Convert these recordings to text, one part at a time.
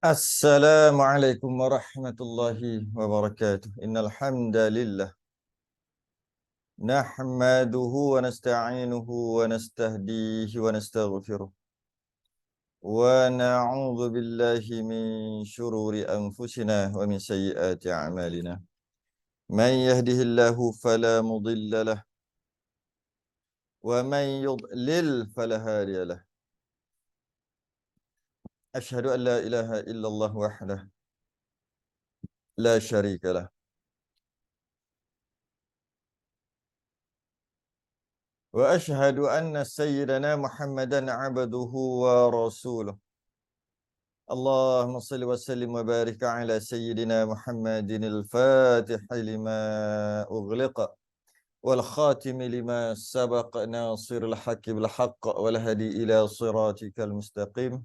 Assalamualaikum warahmatullahi wabarakatuh. Innal hamdalillah nahmaduhu wa nasta'inuhu wa nastahdihi wa nastaghfiruh wa na'udzu billahi min shururi anfusina wa min sayyiati a'malina. Man yahdihillahu fala mudilla lahu wa man yudlil fala hadiya lahu. Asyhadu an la ilaha illallah wahdahu la syarika lahu. وأشهد أن سيدنا محمدا عبده ورسوله اللهم صل وسلم وبارك على سيدنا محمد الفاتح لما أغلق والخاتم لما سبق ناصر الحق بالحق والهدي إلى صراطك المستقيم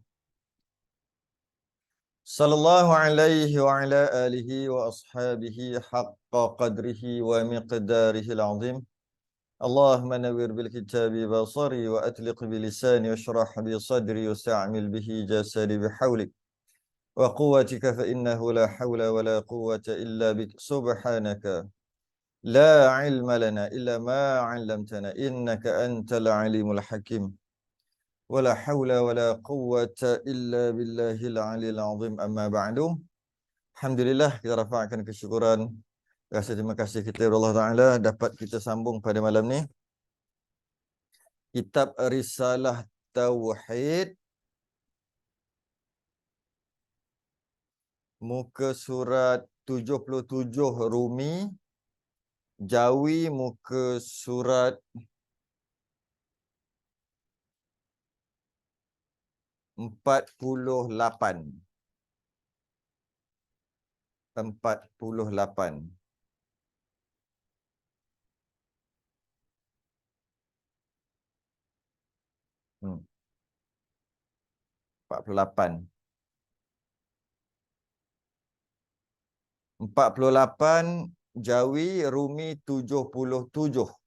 صلى الله عليه وعلى آله وأصحابه حق قدره ومقداره العظيم اللهم نور بالكتاب بصري وأطلق بلساني واشرح بصدري واستعمل به جسدي بحولك وقوتك فإنه لا حول ولا قوة إلا بك سبحانك لا علم لنا إلا ما علمتنا إنك أنت العليم الحكيم ولا حول ولا قوة إلا بالله العلي العظيم أما بعد Alhamdulillah kita rafa'kan kesyukuran. Terima kasih kita kepada Allah Ta'ala dapat kita sambung pada malam ni Kitab Risalah Tauhid muka surat 77 Rumi, Jawi muka surat 48. 48. Hmm. 48. 48 Jawi Rumi 77.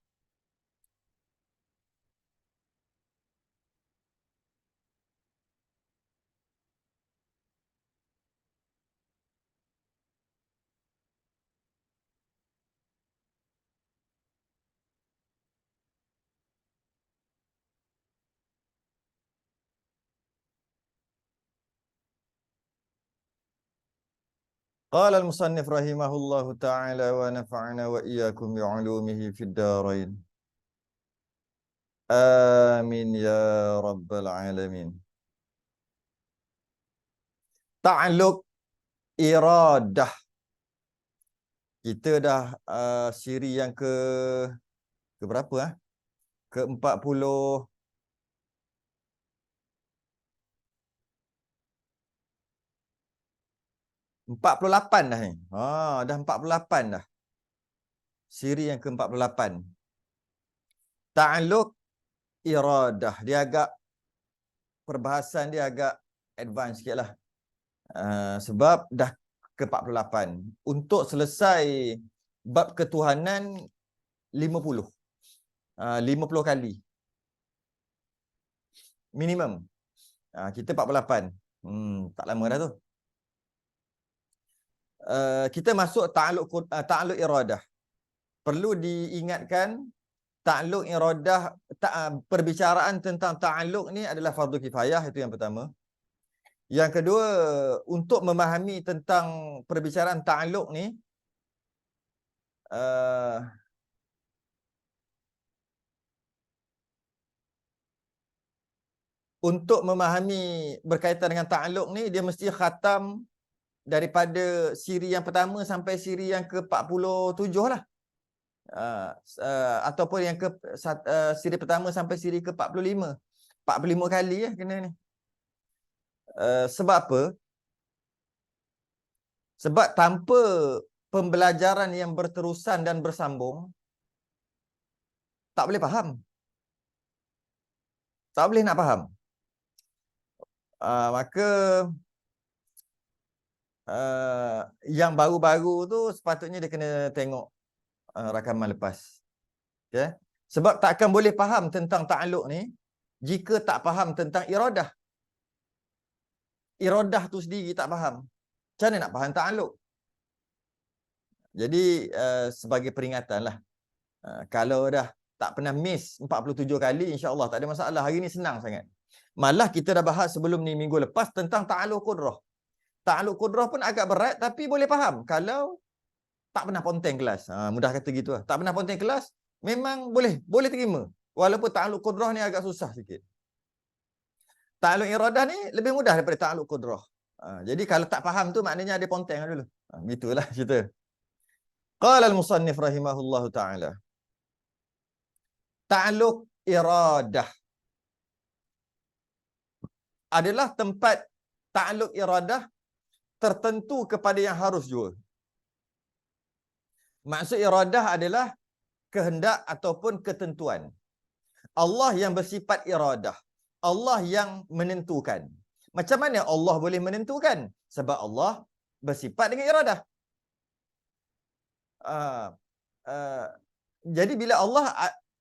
Qala al-musannif rahimahullahu ta'ala wa nafa'ana wa iyyakum bi'ulumihi fid darain. Amin ya rabbal alamin. Ta'alluq iradah. Kita dah siri yang ke berapa Ke 40 48 dah ni. Dah 48 dah. Siri yang ke-48. Ta'alluq iradah. Dia agak perbahasan dia agak advance sikitlah. Sebab dah ke-48. Untuk selesai bab ketuhanan 50. 50 kali. Minimum. Kita 48. Tak lama dah tu. Kita masuk ta'alluq iradah. Perlu diingatkan ta'alluq iradah, perbicaraan tentang ta'alluq ni adalah fardu kifayah, itu yang pertama. Yang kedua, untuk memahami tentang perbicaraan ta'alluq ni, untuk memahami berkaitan dengan ta'alluq ni, dia mesti khatam daripada siri yang pertama sampai siri yang ke-47 lah. Ataupun yang ke siri pertama sampai siri ke-45. 45 kali kena ni. Sebab apa? Sebab tanpa pembelajaran yang berterusan dan bersambung, tak boleh faham. Tak boleh nak faham. Maka yang baru-baru tu sepatutnya dia kena tengok rakaman lepas. Okay? Sebab takkan boleh faham tentang ta'alluq ni jika tak faham tentang iradah. iradah tu sendiri tak faham. Macam mana nak faham ta'aluk? Jadi sebagai peringatan lah. Kalau dah tak pernah miss 47 kali, insya-Allah tak ada masalah. Hari ni senang sangat. Malah kita dah bahas sebelum ni minggu lepas tentang ta'aluk qudrah. Ta'aluk qudrah pun agak berat tapi boleh faham kalau tak pernah ponteng kelas. Mudah kata gitu lah. Tak pernah ponteng kelas, memang boleh terima. Walaupun ta'aluk qudrah ni agak susah sikit. Ta'aluk iradah ni lebih mudah daripada ta'aluk qudrah. Jadi kalau tak faham tu maknanya ada ponteng dulu. Gitulah cerita. Qala al-musannif rahimahullahu ta'ala. Ta'aluk iradah adalah tempat ta'aluk iradah tertentu kepada yang harus juga. Maksud iradah adalah kehendak ataupun ketentuan. Allah yang bersifat iradah. Allah yang menentukan. Macam mana Allah boleh menentukan? Sebab Allah bersifat dengan iradah. Jadi bila Allah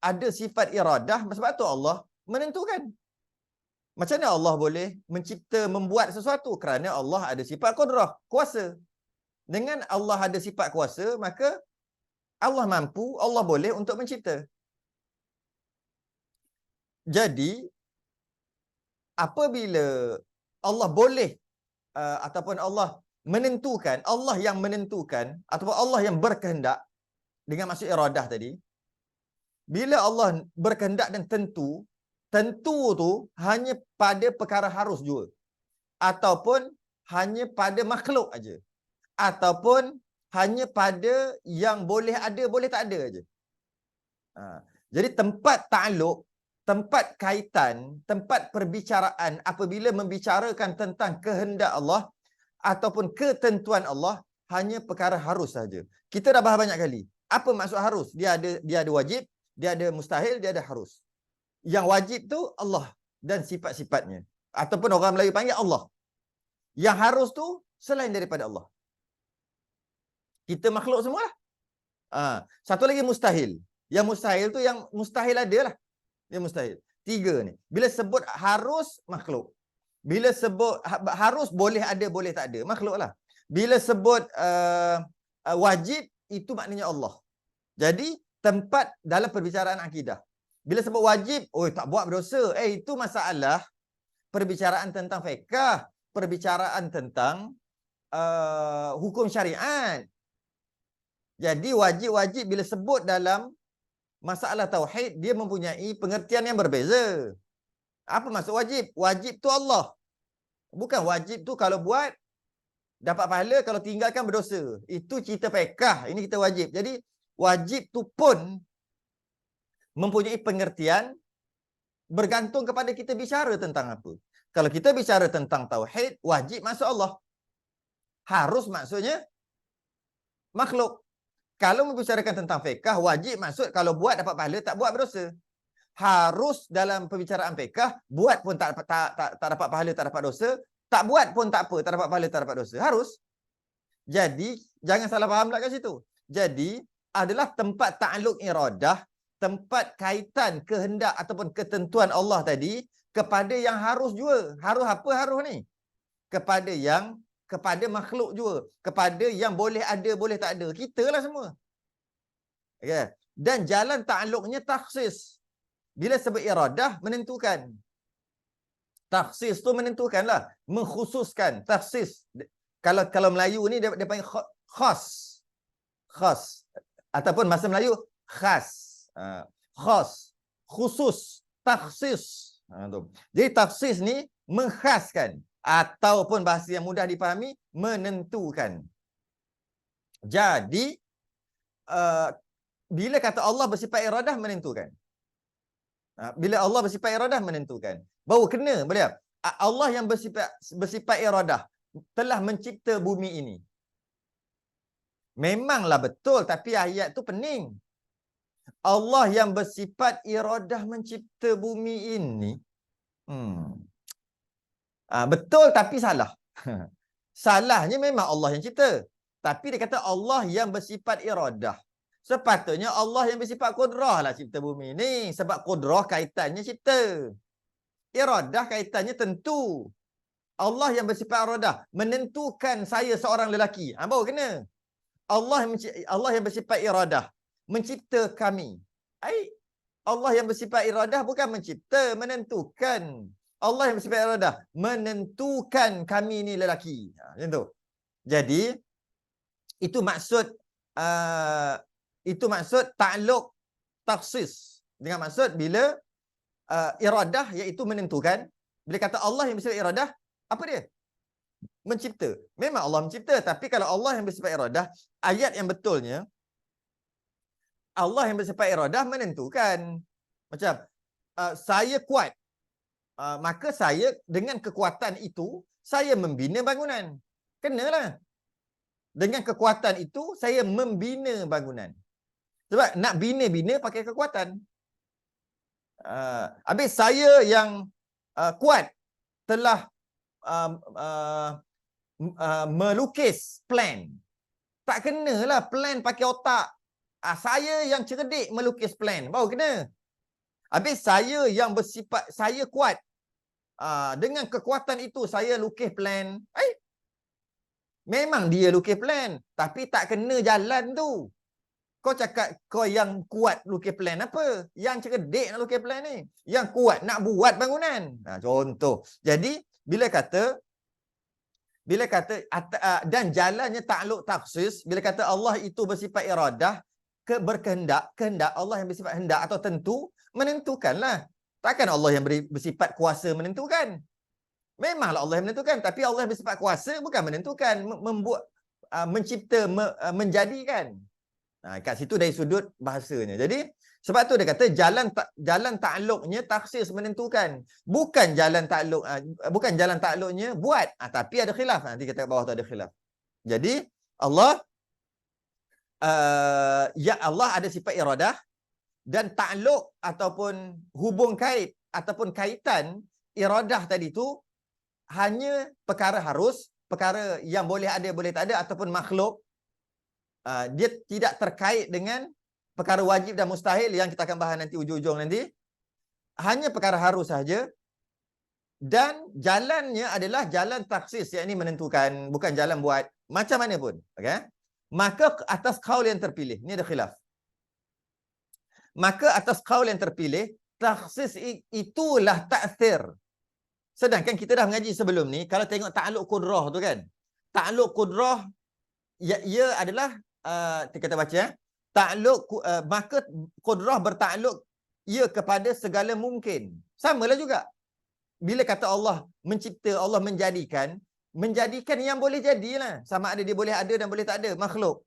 ada sifat iradah, sebab tu Allah menentukan. Macam mana Allah boleh mencipta, membuat sesuatu? Kerana Allah ada sifat qudrah, kuasa. Dengan Allah ada sifat kuasa, maka Allah mampu, Allah boleh untuk mencipta. Jadi, apabila Allah boleh ataupun Allah menentukan, Allah yang menentukan ataupun Allah yang berkehendak, dengan maksud iradah tadi, bila Allah berkehendak dan tentu tu hanya pada perkara harus juga, ataupun hanya pada makhluk aja, ataupun hanya pada yang boleh ada, boleh tak ada aja. Jadi tempat ta'aluk, tempat kaitan, tempat perbicaraan apabila membicarakan tentang kehendak Allah ataupun ketentuan Allah, hanya perkara harus saja. Kita dah bahas banyak kali. Apa maksud harus? Dia ada wajib, dia ada mustahil, dia ada harus. Yang wajib tu Allah dan sifat-sifatnya. Ataupun orang Melayu panggil Allah. Yang harus tu selain daripada Allah. Kita makhluk semua lah. Satu lagi mustahil. Yang mustahil tu yang mustahil ada lah. Yang mustahil. 3 ni. Bila sebut harus, makhluk. Bila sebut harus, boleh ada, boleh tak ada. Makhluk lah. Bila sebut wajib, itu maknanya Allah. Jadi, tempat dalam perbicaraan akidah. Bila sebut wajib, tak buat berdosa. Itu masalah perbicaraan tentang fiqh, perbicaraan tentang hukum syariat. Jadi wajib-wajib bila sebut dalam masalah tauhid, dia mempunyai pengertian yang berbeza. Apa maksud wajib? Wajib tu Allah. Bukan wajib tu kalau buat dapat pahala, kalau tinggalkan berdosa. Itu cerita fiqh. Ini kita wajib. Jadi wajib tu pun mempunyai pengertian bergantung kepada kita bicara tentang apa. Kalau kita bicara tentang tauhid, wajib maksud Allah. Harus maksudnya makhluk. Kalau membicarakan tentang fiqh, wajib maksud kalau buat dapat pahala, tak buat berdosa. Harus dalam perbicaraan fiqh, buat pun tak dapat pahala, tak dapat dosa. Tak buat pun tak apa, tak dapat pahala, tak dapat dosa. Harus. Jadi, jangan salah faham pula kat situ. Jadi, adalah tempat ta'aluk iradah, tempat kaitan kehendak ataupun ketentuan Allah tadi kepada yang harus juga. Harus apa harus ni? Kepada makhluk juga. Kepada yang boleh ada, boleh tak ada. Kita lah semua. Okay. Dan jalan ta'aluknya takhsis. Bila sebut iradah, menentukan. Takhsis tu menentukanlah. Mengkhususkan. Takhsis. Kalau Melayu ni, dia panggil khas. Khas. Ataupun bahasa Melayu, khas. Khas. Khusus. Takhsis. Jadi takhsis ni mengkhaskan. Ataupun bahasa yang mudah dipahami, menentukan. Jadi, bila kata Allah bersifat iradah, menentukan. Bila Allah bersifat iradah, menentukan. Baru kena, boleh tak? Allah yang bersifat iradah telah mencipta bumi ini. Memanglah betul, tapi ayat tu pening. Allah yang bersifat iradah mencipta bumi ini. Betul tapi salah. Salahnya memang Allah yang cipta. Tapi dia kata Allah yang bersifat iradah. Sepatutnya Allah yang bersifat qudrah lah cipta bumi ni. Sebab qudrah kaitannya cipta. Iradah kaitannya tentu. Allah yang bersifat iradah menentukan saya seorang lelaki. Baru kena. Allah yang bersifat iradah mencipta kami. Allah yang bersifat iradah bukan mencipta, menentukan. Allah yang bersifat iradah menentukan kami ni lelaki. Macam tu. Jadi itu maksud takluk takhsis. Dengan maksud bila iradah iaitu menentukan. Bila kata Allah yang bersifat iradah, apa dia? Mencipta. Memang Allah mencipta, tapi kalau Allah yang bersifat iradah, ayat yang betulnya Allah yang bersifat iradah menentukan. Macam saya kuat, maka saya dengan kekuatan itu saya membina bangunan. Kenalah. Dengan kekuatan itu saya membina bangunan. Sebab nak bina pakai kekuatan. Habis saya yang kuat telah melukis plan. Tak kenalah plan pakai otak. Saya yang cerdik melukis plan. Baru kena. Habis saya yang bersifat, saya kuat. Dengan kekuatan itu saya lukis plan. Memang dia lukis plan. Tapi tak kena jalan tu. Kau cakap kau yang kuat lukis plan apa? Yang cerdik nak lukis plan ni. Yang kuat nak buat bangunan. Contoh. Jadi, bila kata dan jalannya takluk takhsis, bila kata Allah itu bersifat iradah, berkehendak, kehendak Allah yang bersifat hendak atau tentu, menentukanlah. Takkan Allah yang bersifat kuasa menentukan. Memanglah Allah yang menentukan, tapi Allah yang bersifat kuasa bukan menentukan, membuat, mencipta, menjadikan. Kat situ dari sudut bahasanya. Jadi sebab tu dia kata jalan takluknya takhsis menentukan. Bukan jalan takluknya buat. Tapi ada khilaf. Nanti kita kat bawah tu ada khilaf. Jadi Allah Allah ada sifat iradah, dan takluk ataupun hubung kait ataupun kaitan iradah tadi tu hanya perkara harus, perkara yang boleh ada boleh tak ada, ataupun makhluk. Dia tidak terkait dengan perkara wajib dan mustahil yang kita akan bahas nanti ujung-ujung nanti. Hanya perkara harus sahaja. Dan jalannya adalah jalan taksis, yakni menentukan, bukan jalan buat macam mana pun. Okay? Maka atas qaul yang terpilih, ni ada khilaf. Maka atas qaul yang terpilih, taksis itulah ta'thir. Sedangkan kita dah mengaji sebelum ni, kalau tengok ta'aluk qudrah tu kan. Ta'aluk qudrah, ia adalah, kita baca, ta'aluk, maka qudrah bertakluk ia kepada segala mungkin. Samalah juga. Bila kata Allah mencipta, Allah menjadikan yang boleh jadilah. Sama ada dia boleh ada dan boleh tak ada, makhluk.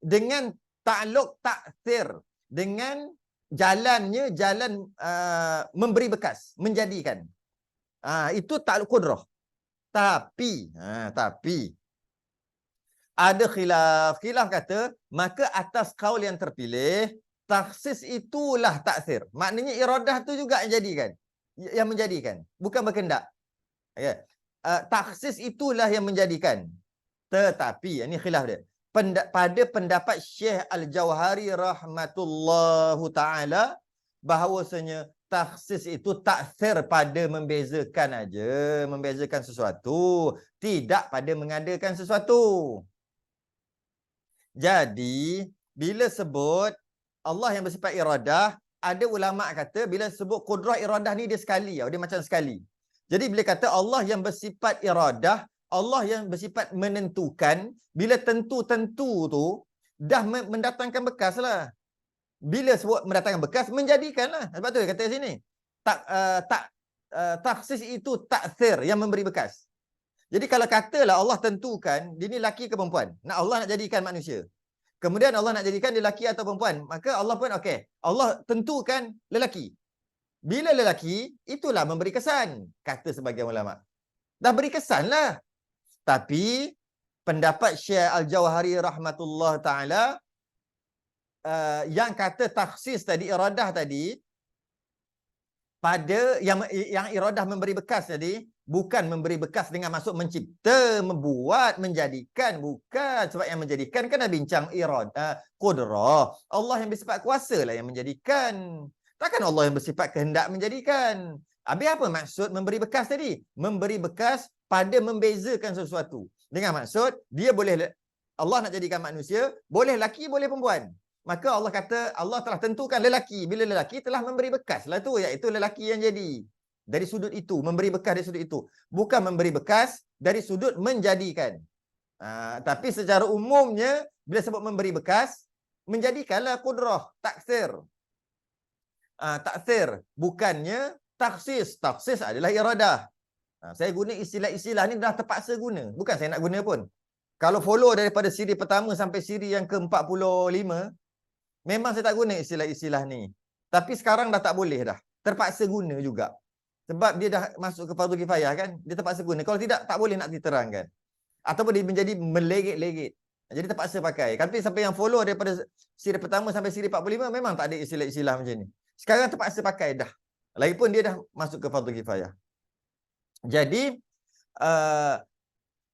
Dengan ta'aluk ta'thir, dengan jalannya, jalan memberi bekas, menjadikan. Itu ta'aluk qudrah. Tapi ada khilaf. Khilaf kata, maka atas qaul yang terpilih, takhsis itulah ta'thir. Maknanya iradah tu juga yang menjadikan. Bukan berkendak. Okay. Takhsis itulah yang menjadikan. Tetapi, ini khilaf dia. Pada pendapat Syekh Al-Jauhari rahmatullahu ta'ala, bahawasanya takhsis itu ta'thir pada membezakan aja, membezakan sesuatu, tidak pada mengadakan sesuatu. Jadi, bila sebut Allah yang bersifat iradah, ada ulama' kata bila sebut qudrah iradah ni dia sekali, dia macam sekali. Jadi bila kata Allah yang bersifat iradah, Allah yang bersifat menentukan, bila tentu-tentu tu dah mendatangkan bekas lah. Bila sebut mendatangkan bekas, menjadikan lah. Sebab tu dia kata sini, takhsis itu ta'thir, yang memberi bekas. Jadi kalau katalah Allah tentukan, dia ni laki ke perempuan, Allah nak jadikan manusia. Kemudian Allah nak jadikan dia lelaki atau perempuan, maka Allah pun okey, Allah tentukan lelaki. Bila lelaki, itulah memberi kesan, kata sebagian ulama. Dah beri kesan lah. Tapi pendapat Syekh Al-Jauhari rahmatullah ta'ala, yang kata takhsis tadi, iradah tadi, pada yang iradah memberi bekas tadi, bukan memberi bekas dengan maksud mencipta, membuat, menjadikan. Bukan. Sebab yang menjadikan kan dah bincang iradah, qudrah. Allah yang bersifat kuasa lah yang menjadikan. Takkan Allah yang bersifat kehendak menjadikan. Habis apa maksud memberi bekas tadi? Memberi bekas pada membezakan sesuatu. Dengan maksud, dia boleh, Allah nak jadikan manusia, boleh lelaki, boleh perempuan. Maka Allah kata, Allah telah tentukan lelaki. Bila lelaki telah memberi bekas lah tu, iaitu lelaki yang jadi. Dari sudut itu, memberi bekas dari sudut itu. Bukan memberi bekas dari sudut menjadikan. Tapi secara umumnya, bila sebut memberi bekas, menjadikanlah kudrah, taksir. Taksir, bukannya taksis. Taksis adalah iradah. Saya guna istilah-istilah ni dah terpaksa guna. Bukan saya nak guna pun. Kalau follow daripada siri pertama sampai siri yang ke-45, memang saya tak guna istilah-istilah ni. Tapi sekarang dah tak boleh dah. Terpaksa guna juga. Sebab dia dah masuk ke fardu kifayah kan. Dia terpaksa guna. Kalau tidak, tak boleh nak diterangkan. Ataupun dia menjadi melegit-legit. Jadi terpaksa pakai. Tapi sampai yang follow daripada siri pertama sampai siri 45, memang tak ada istilah-istilah macam ni. Sekarang terpaksa pakai dah. Lagipun dia dah masuk ke fardu kifayah. Jadi,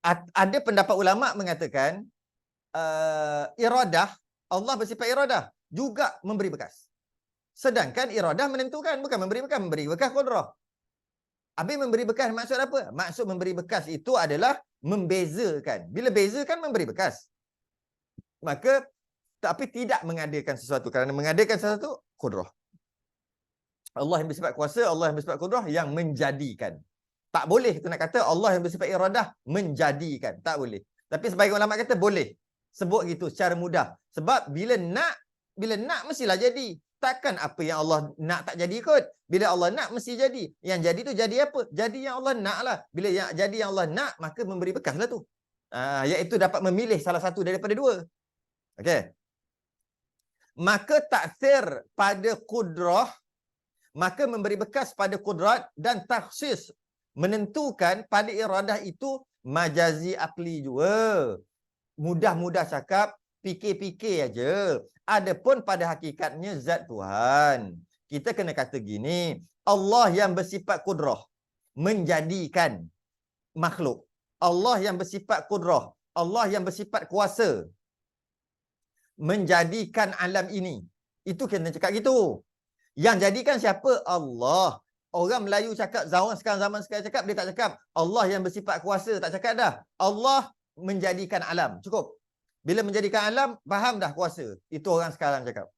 ada pendapat ulama mengatakan iradah, Allah bersifat iradah juga memberi bekas. Sedangkan iradah menentukan, bukan memberi bekas qudrah. Habis memberi bekas maksud apa? Maksud memberi bekas itu adalah membezakan. Bila bezakan memberi bekas. Maka tapi tidak mengadakan sesuatu, kerana mengadakan sesuatu qudrah. Allah yang bersifat kuasa, Allah yang bersifat qudrah yang menjadikan. Tak boleh kita nak kata Allah yang bersifat iradah menjadikan. Tak boleh. Tapi sebagian ulama kata boleh. Sebut gitu secara mudah. Sebab bila nak mestilah jadi. Takkan apa yang Allah nak tak jadi kot. Bila Allah nak mesti jadi. Yang jadi tu jadi apa? Jadi yang Allah nak lah. Bila yang jadi yang Allah nak, maka memberi bekas lah tu. Iaitu dapat memilih salah satu daripada dua. Okey. Maka taksir pada qudrah, maka memberi bekas pada qudrat, dan takhsis menentukan pada iradah itu majazi akli juga. Mudah-mudah cakap, fikir-fikir aja. Adapun pada hakikatnya zat Tuhan. Kita kena kata gini, Allah yang bersifat qudrah menjadikan makhluk. Allah yang bersifat qudrah, Allah yang bersifat kuasa menjadikan alam ini. Itu kena cakap gitu. Yang jadikan siapa? Allah. Orang Melayu cakap, zaman sekarang cakap, dia tak cakap Allah yang bersifat kuasa, tak cakap dah. Allah menjadikan alam. Cukup. Bila menjadikan alam, faham dah kuasa. Itu orang sekarang cakap.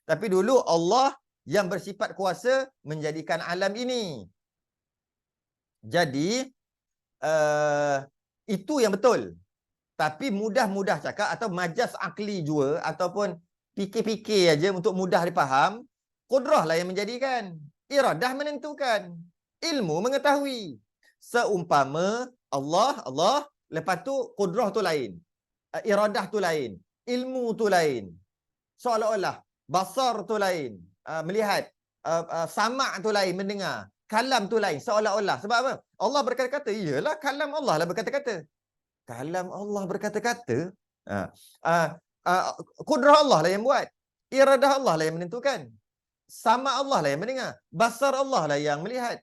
Tapi dulu Allah yang bersifat kuasa menjadikan alam ini. Jadi, itu yang betul. Tapi mudah-mudah cakap atau majas akli juga ataupun fikir-fikir aja untuk mudah dipaham, qudrah lah yang menjadikan. Iradah menentukan. Ilmu mengetahui. Seumpama Allah, lepas tu qudrah tu lain. Iradah tu lain. Ilmu tu lain. Seolah-olah basar tu lain. Melihat. Sama' tu lain, mendengar. Kalam tu lain. Seolah-olah. Sebab apa? Allah berkata-kata. Iyalah, kalam Allah lah berkata-kata. Kalam Allah berkata-kata. Qudrah Allah lah yang buat. Iradah Allah lah yang menentukan. Sama Allah lah yang mendengar. Basar Allah lah yang melihat.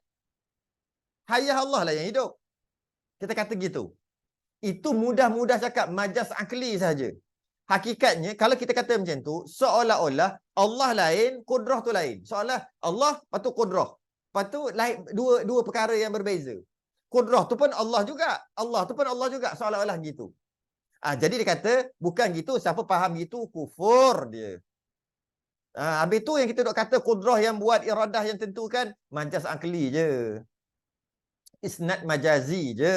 Hayah Allah lah yang hidup. Kita kata gitu. Itu mudah-mudah cakap majas akli saja. Hakikatnya, kalau kita kata macam tu, seolah-olah Allah lain, qudrah tu lain. Seolah Allah, lepas tu qudrah. Lepas tu lain, dua perkara yang berbeza. Qudrah tu pun Allah juga. Allah tu pun Allah juga. Seolah-olah gitu. Jadi dia kata, bukan gitu. Siapa faham gitu, kufur dia. Habis tu yang kita duk kata qudrah yang buat iradah yang tentukan, majas akli je. Isnad majazi je.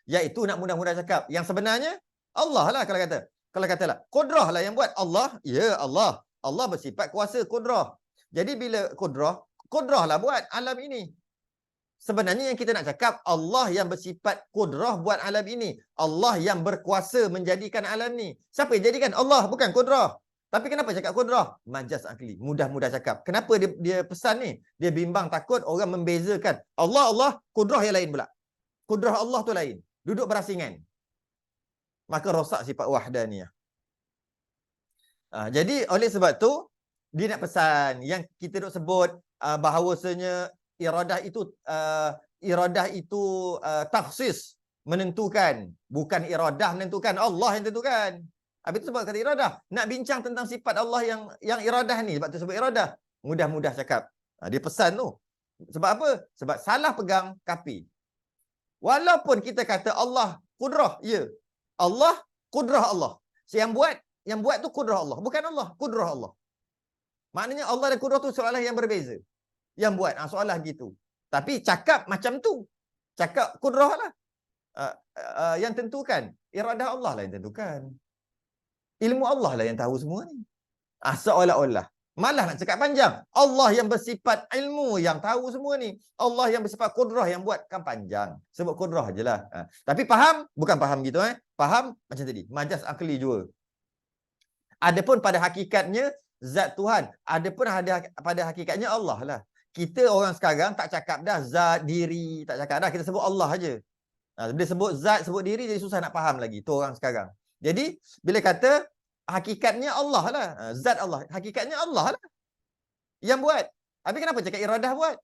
Iaitu nak mudah-mudah cakap. Yang sebenarnya, Allah lah kalau kata. Kalau katalah, qudrah lah yang buat. Allah, ya Allah. Allah bersifat kuasa qudrah. Jadi bila qudrah lah buat alam ini. Sebenarnya yang kita nak cakap, Allah yang bersifat qudrah buat alam ini. Allah yang berkuasa menjadikan alam ni. Siapa yang jadikan? Allah, bukan qudrah. Tapi kenapa cakap qudrah? Majas akli. Mudah-mudah cakap. Kenapa dia pesan ni? Dia bimbang takut orang membezakan. Allah, qudrah yang lain pula. Qudrah Allah tu lain. Duduk berasingan. Maka rosak sifat wahdaniyah. Jadi oleh sebab tu, dia nak pesan yang kita duk sebut bahawasanya iradah itu takhsis menentukan, bukan iradah menentukan, Allah yang tentukan. Habis tu sebab kata iradah, nak bincang tentang sifat Allah yang iradah ni, sebab tu sebut iradah. Mudah-mudah cakap. Dia pesan tu. Sebab apa? Sebab salah pegang kapi. Walaupun kita kata Allah kudrah, ya. Allah kudrah Allah. So, yang buat tu kudrah Allah, bukan Allah, kudrah Allah. Maknanya Allah dan kudrah tu soalan yang berbeza. Yang buat soalan gitu. Tapi cakap macam tu. Cakap kudrah lah. Yang tentukan. Iradah Allah lah yang tentukan. Ilmu Allah lah yang tahu semua ni. Seolah-olah. Malah nak cakap panjang. Allah yang bersifat ilmu yang tahu semua ni. Allah yang bersifat kudrah yang buat kan panjang. Sebut kudrah je lah. Tapi faham? Bukan faham gitu. Faham macam tadi. Majas akli juga. Adapun pada hakikatnya zat Tuhan. Adapun pada hakikatnya Allah lah. Kita orang sekarang tak cakap dah zat diri. Tak cakap dah. Kita sebut Allah aja. Bila sebut zat, sebut diri jadi susah nak faham lagi. Tu orang sekarang. Jadi bila kata hakikatnya Allah lah. Zat Allah. Hakikatnya Allah lah. Yang buat. Habis kenapa cakap iradah buat?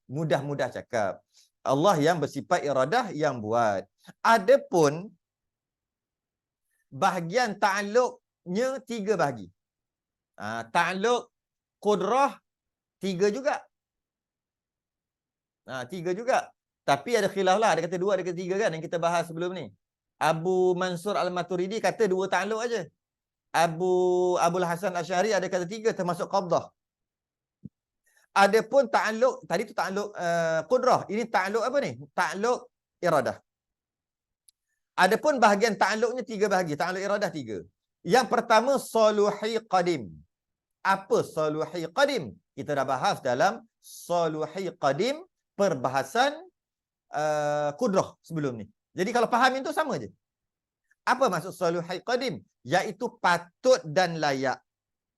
Mudah-mudah cakap. Allah yang bersifat iradah yang buat. Adapun bahagian ta'alluqnya 3 bahagi. Ta'alluq qudrah 3 juga. 3 juga. Tapi ada khilaf lah. Ada kata 2, ada kata 3 kan yang kita bahas sebelum ni. Abu Mansur Al-Maturidi kata 2 ta'alluq aja. Abul Hasan Asy'ari ada kata 3 termasuk qabdah. Adapun ta'alluq, tadi tu ta'alluq qudrah. Ini ta'alluq apa ni? Ta'alluq iradah. Adapun bahagian ta'alluqnya 3 bahagi. Ta'alluq iradah 3. Yang pertama saluhi qadim. Apa saluhi qadim? Kita dah bahas dalam saluhi qadim perbahasan qudrah sebelum ni. Jadi kalau faham itu sama je. Apa maksud saluhi qadim? Iaitu patut dan layak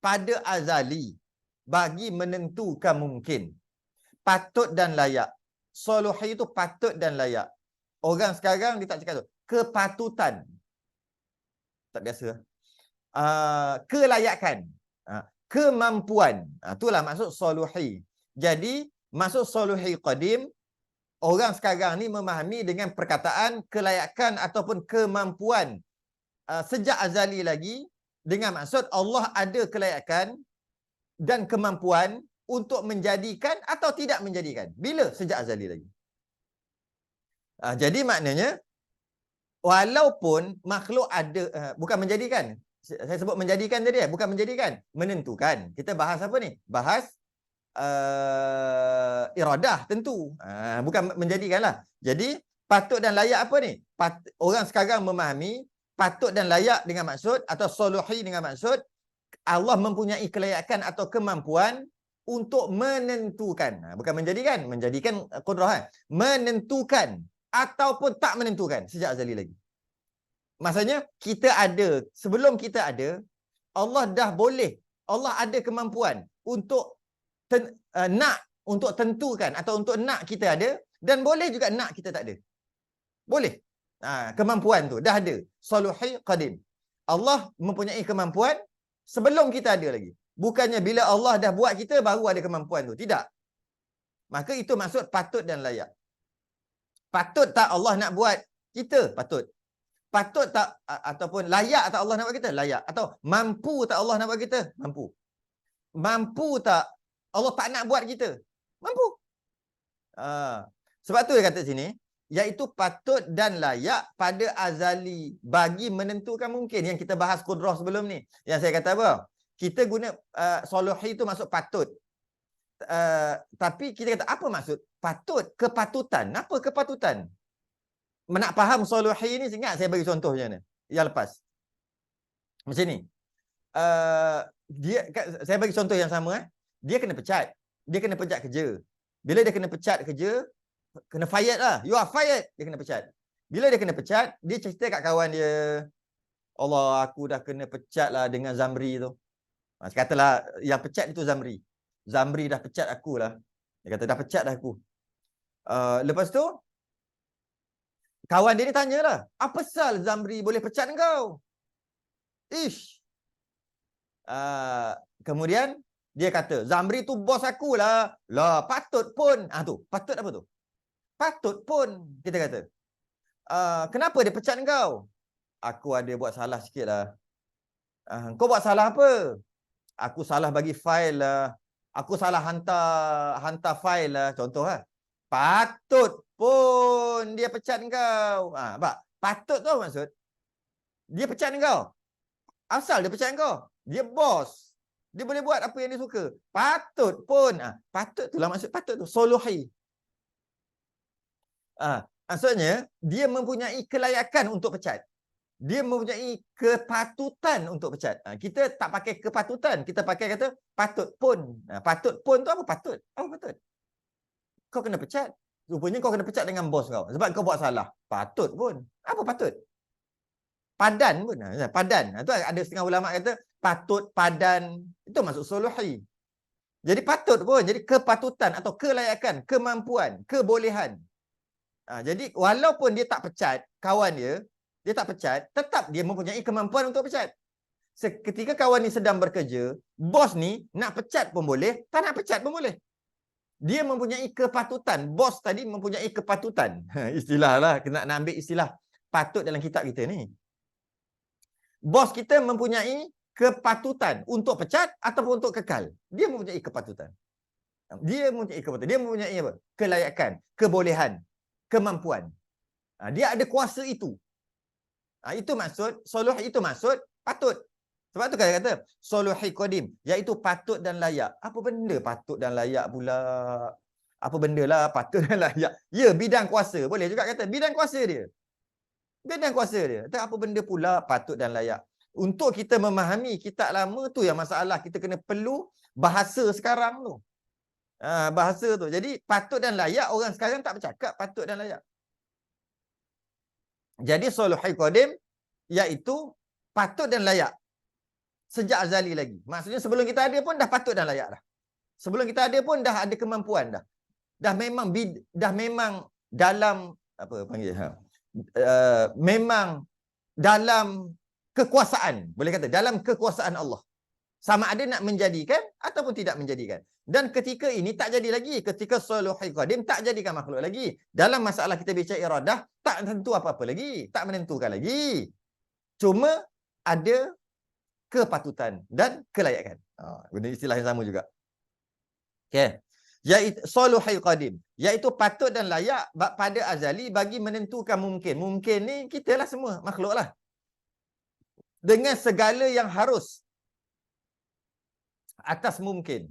pada azali bagi menentukan mungkin. Patut dan layak. Saluhi itu patut dan layak. Orang sekarang dia tak cakap tu. Kepatutan. Tak biasa. Kelayakan. Kemampuan. Itulah maksud saluhi. Jadi maksud saluhi qadim, orang sekarang ni memahami dengan perkataan kelayakan ataupun kemampuan sejak azali lagi, dengan maksud Allah ada kelayakan dan kemampuan untuk menjadikan atau tidak menjadikan. Bila? Sejak azali lagi. Jadi maknanya walaupun makhluk ada bukan menjadikan. Saya sebut menjadikan tadi, bukan menjadikan, menentukan. Kita bahas apa ni? Bahas iradah tentu. Bukan menjadikanlah. Jadi patut dan layak apa ni? Orang sekarang memahami patut dan layak dengan maksud atau saluhi dengan maksud Allah mempunyai kelayakan atau kemampuan untuk menentukan. Bukan menjadikan. Menjadikan qudrah. Menentukan ataupun tak menentukan sejak azali lagi. Maksudnya kita ada, sebelum kita ada, Allah dah boleh, Allah ada kemampuan untuk nak, untuk tentukan atau untuk nak kita ada, dan boleh juga nak kita tak ada. Boleh. Kemampuan tu dah ada. Saluhi qadim. Allah mempunyai kemampuan sebelum kita ada lagi. Bukannya bila Allah dah buat kita baru ada kemampuan tu. Tidak. Maka itu maksud patut dan layak. Patut tak Allah nak buat kita? Patut. Patut tak ataupun layak tak Allah nak buat kita? Layak. Atau mampu tak Allah nak buat kita? Mampu. Mampu tak Allah tak nak buat kita? Mampu. Sebab tu dia kata sini, iaitu patut dan layak pada azali bagi menentukan mungkin. Yang kita bahas qudrah sebelum ni. Yang saya kata apa? Kita guna saluhi itu maksud patut. Tapi kita kata apa maksud? Patut, kepatutan. Apa kepatutan? Nak faham saluhi ni, ingat saya bagi contohnya ni. Yang lepas. Macam ni. Saya bagi contoh yang sama. Dia kena pecat. Dia kena pecat kerja. Bila dia kena pecat kerja, kena fired lah. You are fired. Dia kena pecat. Bila dia kena pecat, dia cerita kat kawan dia, Allah, aku dah kena pecat lah dengan Zamri tu. Katalah yang pecat itu Zamri. Zamri dah pecat aku lah. Dia kata dah pecat dah aku. Lepas tu, kawan dia ni tanyalah, apa sal Zamri boleh pecat kau? Ish. Kemudian dia kata, Zamri tu bos aku lah. Lah, patut pun. Tu, patut apa tu? Patut pun, kita kata. Kenapa dia pecat kau? Aku ada buat salah sikit lah. Kau buat salah apa? Aku salah bagi file lah. Aku salah hantar file lah, contoh lah. Patut pun dia pecat kau. Nampak? Patut tu maksud. Dia pecat kau. Asal dia pecat kau. Dia bos. Dia boleh buat apa yang dia suka. Patut pun. Patut tu lah maksud patut tu. Soluhi. Maksudnya, dia mempunyai kelayakan untuk pecat. Dia mempunyai kepatutan untuk pecat. Kita tak pakai kepatutan. Kita pakai kata patut pun. Patut pun tu apa patut? Apa patut? Kau kena pecat. Rupanya kau kena pecat dengan bos kau. Sebab kau buat salah. Patut pun. Apa patut? Padan pun. Padan. Itu ada setengah ulama kata patut, padan. Itu masuk soluhi. Jadi patut pun. Jadi kepatutan atau kelayakan, kemampuan, kebolehan. Jadi walaupun dia tak pecat kawan dia tak pecat, tetap dia mempunyai kemampuan untuk pecat. Ketika kawan ni sedang bekerja, bos ni nak pecat pun boleh, tak nak pecat pun boleh. Dia mempunyai kepatutan. Bos tadi mempunyai kepatutan. Istilah lah, nak ambil istilah patut dalam kitab kita ni. Bos kita mempunyai kepatutan untuk pecat ataupun untuk kekal. Dia mempunyai kepatutan. Dia mempunyai apa? Kelayakan, kebolehan, kemampuan. Dia ada kuasa itu. Itu maksud, soluhi itu maksud patut. Sebab tu kan kata soluhi qadim, iaitu patut dan layak. Apa benda patut dan layak pula? Apa benda lah patut dan layak? Ya, bidang kuasa. Boleh juga kata bidang kuasa dia. Bidang kuasa dia. Tak apa benda pula patut dan layak. Untuk kita memahami kitab lama tu yang masalah, kita kena perlu bahasa sekarang tu. Bahasa tu. Jadi patut dan layak, orang sekarang tak bercakap patut dan layak. Jadi soluhi qadim iaitu patut dan layak. Sejak azali lagi. Maksudnya sebelum kita ada pun dah patut dan layak dah. Sebelum kita ada pun dah ada kemampuan dah. Dah memang dalam apa panggil memang dalam kekuasaan, boleh kata dalam kekuasaan Allah. Sama ada nak menjadikan ataupun tidak menjadikan. Dan ketika ini tak jadi lagi. Ketika soluhi qadim tak jadikan makhluk lagi. Dalam masalah kita bicara iradah, tak tentu apa-apa lagi. Tak menentukan lagi. Cuma ada kepatutan dan kelayakan. Guna istilah yang sama juga. Okay. Iaitu soluhi qadim. Iaitu patut dan layak pada azali bagi menentukan mungkin. Mungkin ni kita lah semua. Makhluk lah. Dengan segala yang harus atas mungkin.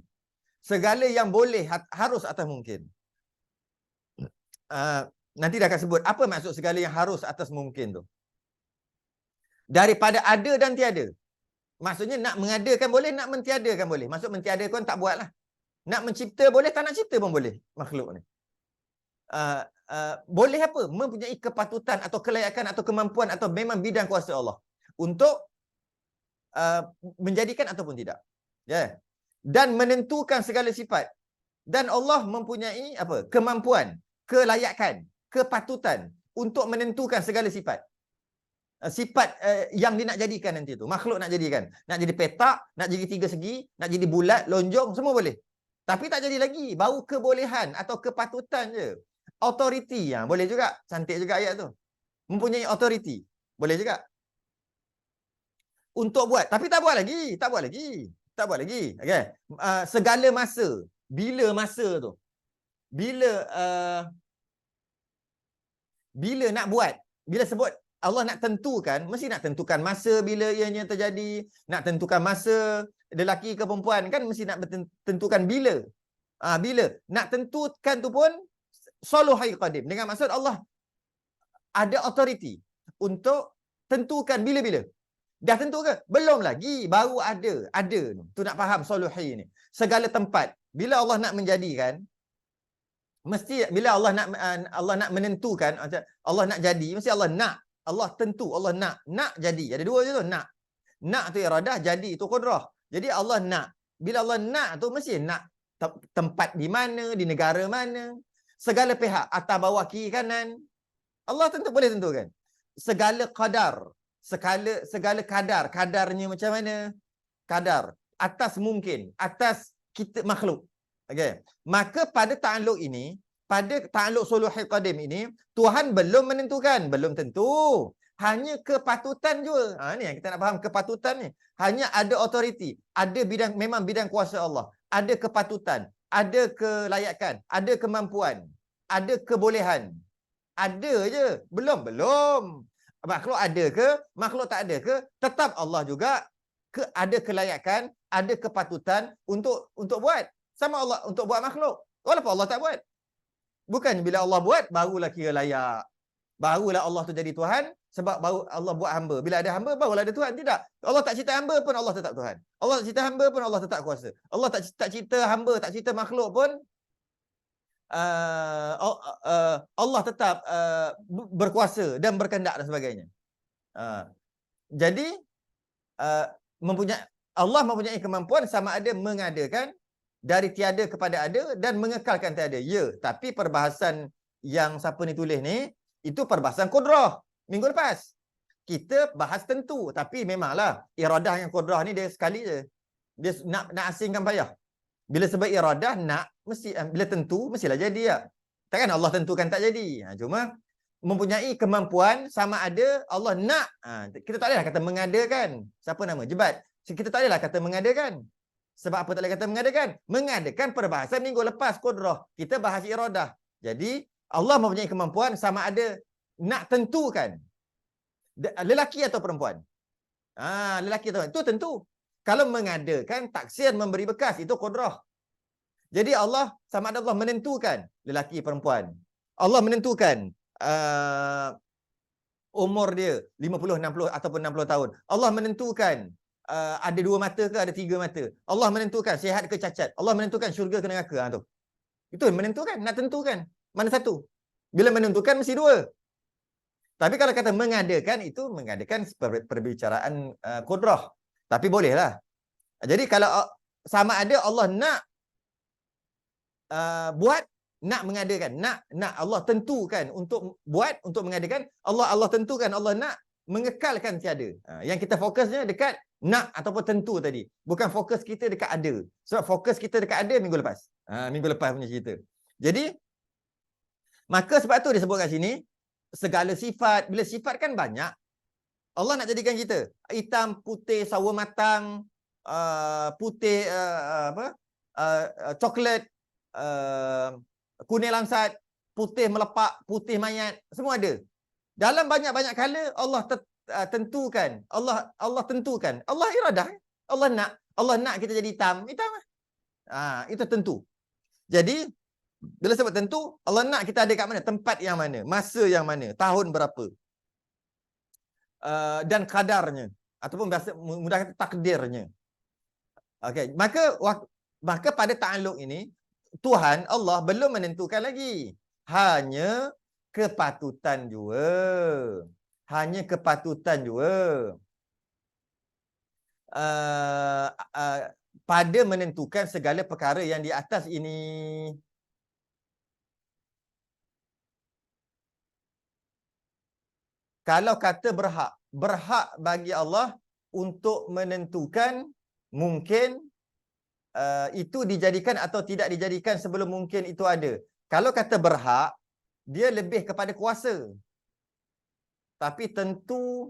Segala yang boleh harus atas mungkin. Nanti dah akan sebut apa maksud segala yang harus atas mungkin tu. Daripada ada dan tiada. Maksudnya nak mengadakan boleh, nak mentiadakan boleh. Maksud mentiadakan tak buat lah. Nak mencipta boleh, tak nak cipta pun boleh makhluk ni. Boleh apa? Mempunyai kepatutan atau kelayakan atau kemampuan atau memang bidang kuasa Allah untuk menjadikan ataupun tidak. Ya. Dan menentukan segala sifat. Dan Allah mempunyai apa? Kemampuan, kelayakan, kepatutan untuk menentukan segala sifat. Sifat yang dia nak jadikan nanti tu. Makhluk nak jadikan. Nak jadi petak, nak jadi tiga segi, nak jadi bulat, lonjong, semua boleh. Tapi tak jadi lagi. Baru kebolehan atau kepatutan je. Authority. Boleh juga. Cantik juga ayat tu. Mempunyai authority. Boleh juga. Untuk buat. Tapi tak buat lagi. Tak buat lagi. Tak buat lagi. Okay. Segala masa. Bila masa tu? Bila nak buat? Bila sebut Allah nak tentukan, mesti nak tentukan masa bila ianya terjadi, nak tentukan masa lelaki ke perempuan kan mesti nak tentukan bila. Bila nak tentukan tu pun soluhi qadim. Dengan maksud Allah ada authority untuk tentukan bila-bila. Dah tentu ke? Belum lagi, baru ada. Ada tu nak faham soluhi ni. Segala tempat bila Allah nak menjadikan, mesti bila Allah nak menentukan, Allah nak jadi, mesti Allah nak. Allah tentu, Allah nak jadi. Ada dua je tu, nak. Nak tu iradah, jadi tu qudrah. Jadi Allah nak. Bila Allah nak tu mesti nak tempat di mana, di negara mana, segala pihak, atas bawah kiri kanan. Allah tentu boleh tentukan. Segala qadar, segala kadarnya macam mana? Kadar atas mungkin, atas kita makhluk. Okey. Maka pada ta'alluq ini, pada ta'alluq soluhi qadim ini, Tuhan belum menentukan, belum tentu. Hanya kepatutan juga. Ni yang kita nak faham kepatutan ni. Hanya ada authority, ada bidang, memang bidang kuasa Allah ada kepatutan, ada kelayakan, ada kemampuan, ada kebolehan. Ada je. Belum. Makhluk ada ke? Makhluk tak ada ke? Tetap Allah juga ada kelayakan, ada kepatutan untuk buat. Sama Allah untuk buat makhluk. Walaupun Allah tak buat. Bukan bila Allah buat, barulah kira layak. Barulah Allah tu jadi Tuhan, sebab baru Allah buat hamba. Bila ada hamba, barulah ada Tuhan. Tidak. Allah tak cipta hamba pun Allah tetap Tuhan. Allah tak cipta hamba pun Allah tetap kuasa. Allah tak cipta hamba, tak cipta makhluk pun Allah tetap berkuasa dan berkehendak dan sebagainya. Jadi Allah mempunyai kemampuan sama ada mengadakan dari tiada kepada ada dan mengekalkan tiada. Ya, tapi perbahasan yang siapa ni tulis ni, itu perbahasan kudrah. Minggu lepas kita bahas tentu, tapi memanglah iradah dengan kudrah ni dia sekali je. Dia nak asingkan payah. Bila sebab iradah nak, mesti bila tentu mestilah jadi ya. Takkan Allah tentukan tak jadi. Cuma mempunyai kemampuan sama ada Allah nak. Kita tak bolehlah kata mengadakan. Siapa nama? Jebat. Kita tak bolehlah kata mengadakan. Sebab apa tak boleh kata mengadakan? Mengadakan perbahasan minggu lepas kudrah. Kita bahas iradah. Jadi Allah mempunyai kemampuan sama ada nak tentukan lelaki atau perempuan. Lelaki atau perempuan. Itu tentu. Kalau mengadakan taksir memberi bekas, itu kudrah. Jadi Allah sama ada Allah menentukan lelaki perempuan. Allah menentukan umur dia 50, 60 ataupun 60 tahun. Allah menentukan ada 2 mata ke ada 3 mata. Allah menentukan sihat ke cacat. Allah menentukan syurga ke neraka. Tu. Itu menentukan, nak tentukan. Mana satu? Bila menentukan mesti 2. Tapi kalau kata mengadakan, itu mengadakan perbicaraan kudrah. Tapi bolehlah. Jadi kalau sama ada Allah nak buat, nak mengadakan, nak Allah tentukan untuk buat, untuk mengadakan, Allah tentukan, Allah nak mengekalkan tiada. Yang kita fokusnya dekat nak ataupun tentu tadi. Bukan fokus kita dekat ada. Sebab fokus kita dekat ada minggu lepas. Minggu lepas punya cerita. Jadi maka sebab tu disebut kat sini segala sifat, bila sifat kan banyak. Allah nak jadikan kita hitam, putih, sawo matang, putih coklat, kuning langsat, putih melepak, putih mayat, semua ada. Dalam banyak-banyak kala Allah tentukan. Allah tentukan. Allah iradah. Allah nak kita jadi hitam. Itu tentu. Jadi bila sebut tentu, Allah nak kita ada kat mana, tempat yang mana, masa yang mana, tahun berapa. Dan kadarnya ataupun biasa mudah kata takdirnya. Okey, maka pada ta'alluq ini Tuhan Allah belum menentukan lagi. Hanya kepatutan jua. Hanya kepatutan jua. Pada menentukan segala perkara yang di atas ini. Kalau kata berhak bagi Allah untuk menentukan mungkin itu dijadikan atau tidak dijadikan sebelum mungkin itu ada. Kalau kata berhak, dia lebih kepada kuasa. Tapi tentu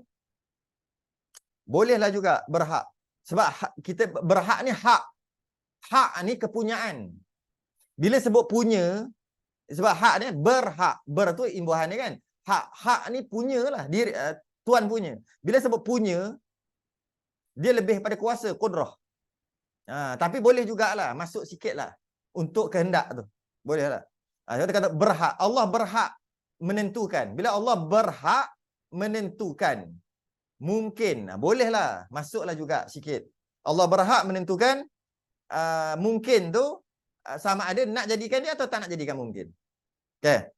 bolehlah juga berhak. Sebab kita berhak ni hak. Hak ni kepunyaan. Bila sebut punya, sebab hak ni berhak. Ber tu imbuhan ni kan. Hak ni punyalah, diri Tuan punya. Bila sebut punya, dia lebih pada kuasa, kudrah. Tapi boleh jugalah, masuk sikitlah untuk kehendak tu. Bolehlah. Kita kata berhak. Allah berhak menentukan. Bila Allah berhak menentukan, mungkin, bolehlah, masuklah juga sikit. Allah berhak menentukan mungkin tu sama ada nak jadikan dia atau tak nak jadikan mungkin. Okay.